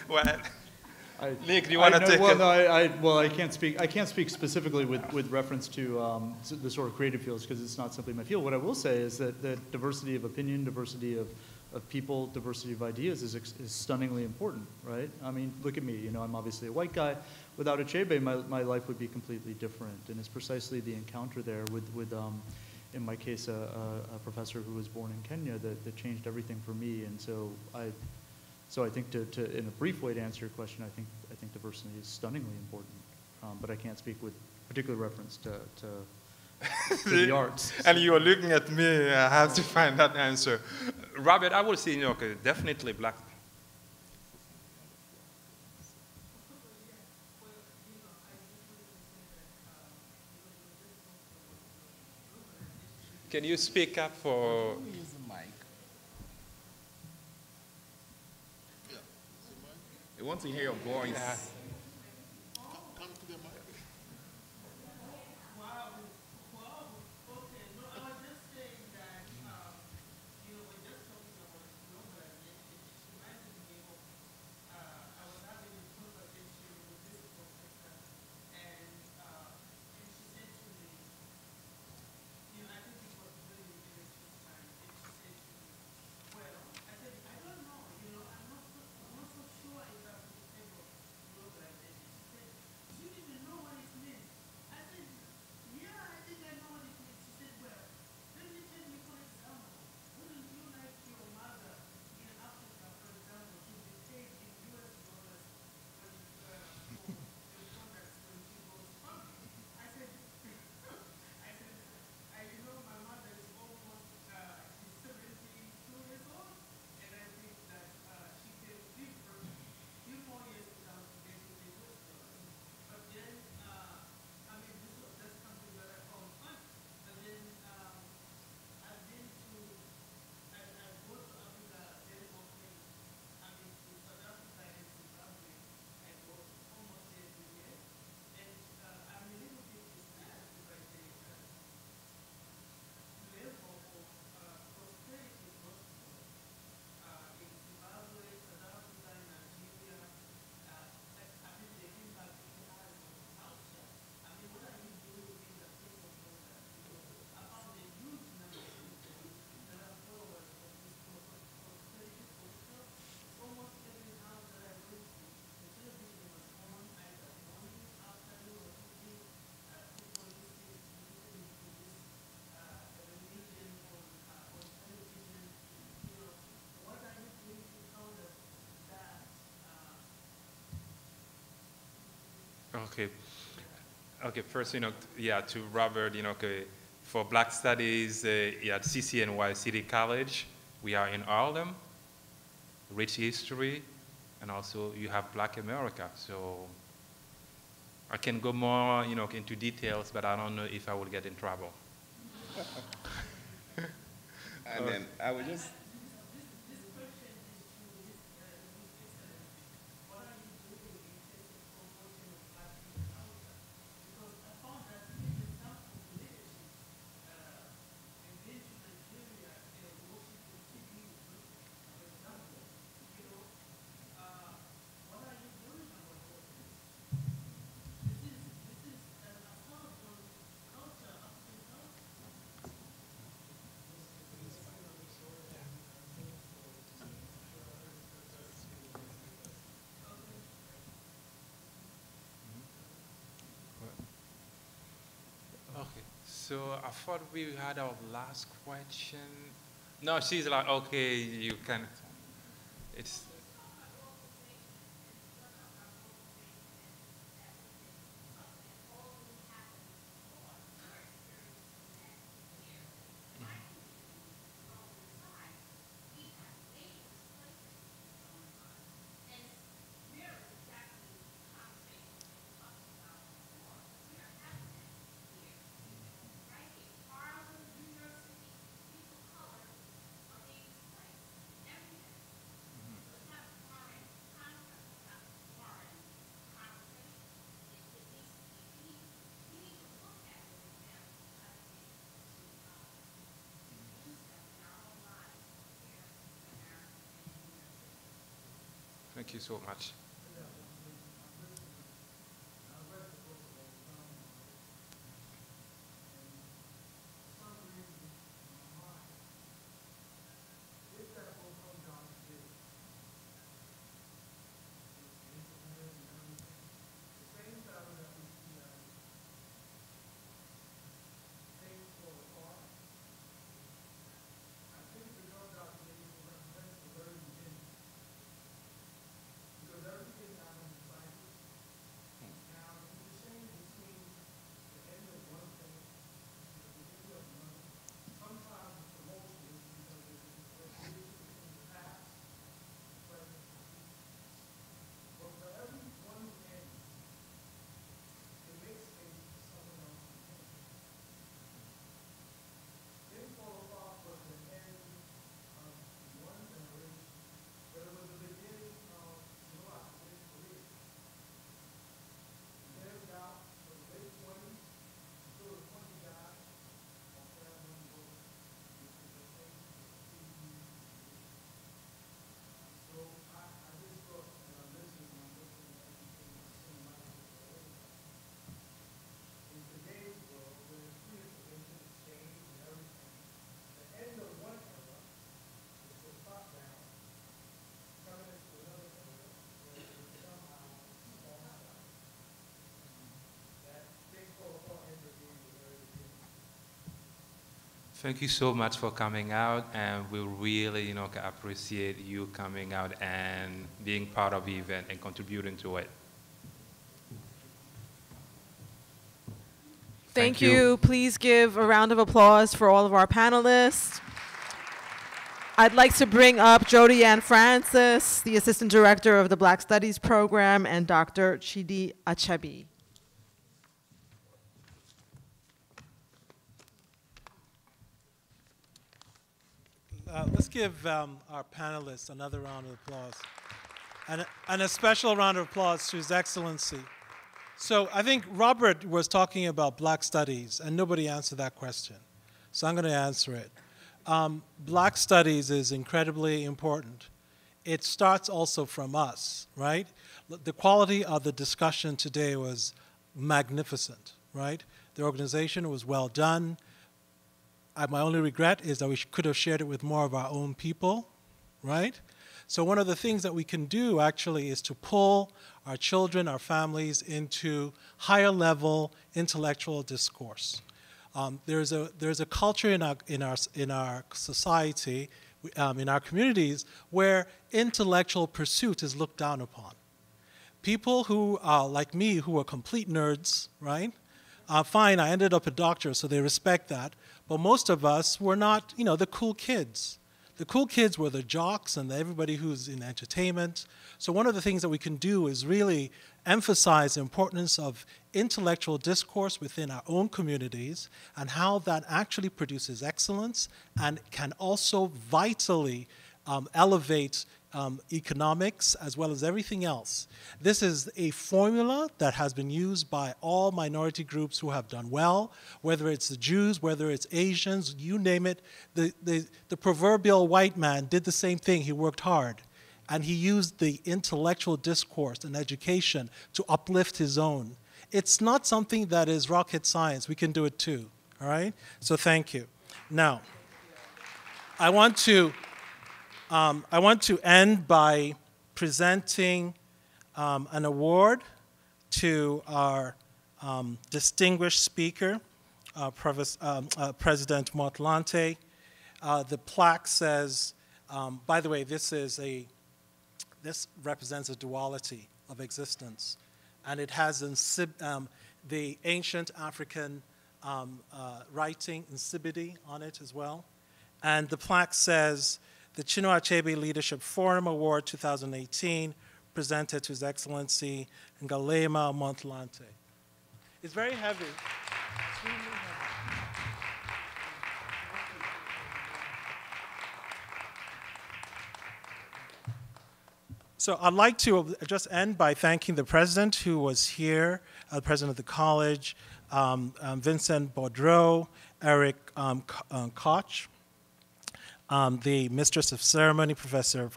[SPEAKER 6] Well, Nick, do you want to take it?
[SPEAKER 7] Well, I can't speak. I can't speak specifically with reference to the sort of creative fields because it's not simply my field. What I will say is that diversity of opinion, diversity of people, diversity of ideas is stunningly important, right? I mean, look at me. I'm obviously a white guy. Without Achebe, my life would be completely different. And it's precisely the encounter there with in my case, a professor who was born in Kenya that changed everything for me. And so I think in a brief way to answer your question, I think diversity is stunningly important, but I can't speak with particular reference to the arts.
[SPEAKER 6] And you are looking at me. I have to find that answer. Robert, I would say, okay, definitely black. Can you speak up for?
[SPEAKER 8] I want to hear your voice.
[SPEAKER 6] Yeah. Okay. Okay, first, yeah, to Robert, okay, for Black Studies at CCNY City College, we are in Harlem, rich history, and also you have Black America. So I can go more, into details, but I don't know if I will get in trouble.
[SPEAKER 8] And then I would just...
[SPEAKER 6] Okay, so I thought we had our last question. No, she's like, okay, you can. It's. Thank you so much. Thank you so much for coming out, and we really, appreciate you coming out and being part of the event and contributing to it.
[SPEAKER 1] Thank you. Please give a round of applause for all of our panelists. I'd like to bring up Jody Ann Francis, the Assistant Director of the Black Studies Program, and Dr. Chidi Achebe.
[SPEAKER 4] Let's give our panelists another round of applause. And a special round of applause to His Excellency. So I think Robert was talking about Black Studies, and nobody answered that question. So I'm going to answer it. Black Studies is incredibly important. It starts also from us, right? The quality of the discussion today was magnificent, right? The organization was well done. My only regret is that we could have shared it with more of our own people, right? So one of the things that we can do actually is to pull our children, our families into higher level intellectual discourse. There's a culture in our society, in our communities, where intellectual pursuit is looked down upon. people who, like me, who are complete nerds, right? Fine, I ended up a doctor, so they respect that. But most of us were not, you know, the cool kids. The cool kids were the jocks and everybody who's in entertainment. So one of the things that we can do is really emphasize the importance of intellectual discourse within our own communities and how that actually produces excellence and can also vitally elevate economics as well as everything else. This is a formula that has been used by all minority groups who have done well, whether it's the Jews, whether it's Asians, you name it. The proverbial white man did the same thing. He worked hard. And he used the intellectual discourse and education to uplift his own. It's not something that is rocket science. We can do it too, all right? So thank you. Now, I want to end by presenting an award to our distinguished speaker, President Motlanthe. The plaque says, by the way, this represents a duality of existence, and it has the ancient African writing, Nsibidi, on it as well. And the plaque says, the Chinua Achebe Leadership Forum Award 2018, presented to His Excellency Kgalema Motlanthe. It's very heavy. Extremely heavy. So I'd like to just end by thanking the president who was here, the president of the college, Vincent Baudreau, Eric Koch, the mistress of ceremony, Professor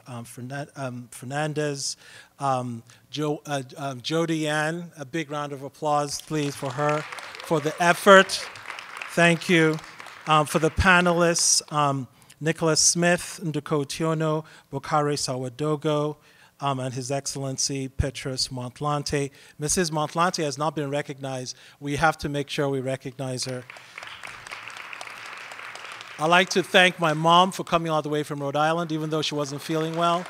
[SPEAKER 4] Fernandez, Jody Ann, a big round of applause, please, for her, for the effort. Thank you. For the panelists, Nicholas Smith, Nduko Tiono, Bokare Sawadogo, and His Excellency Petrus Motlanthe. Mrs. Motlanthe has not been recognized. We have to make sure we recognize her. I'd like to thank my mom for coming all the way from Rhode Island, even though she wasn't feeling well.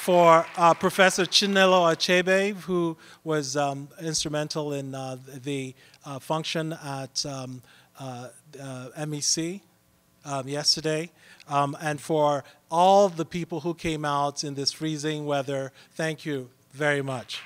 [SPEAKER 4] For Professor Chinua Achebe, who was instrumental in the function at MEC yesterday. And for all the people who came out in this freezing weather, thank you very much.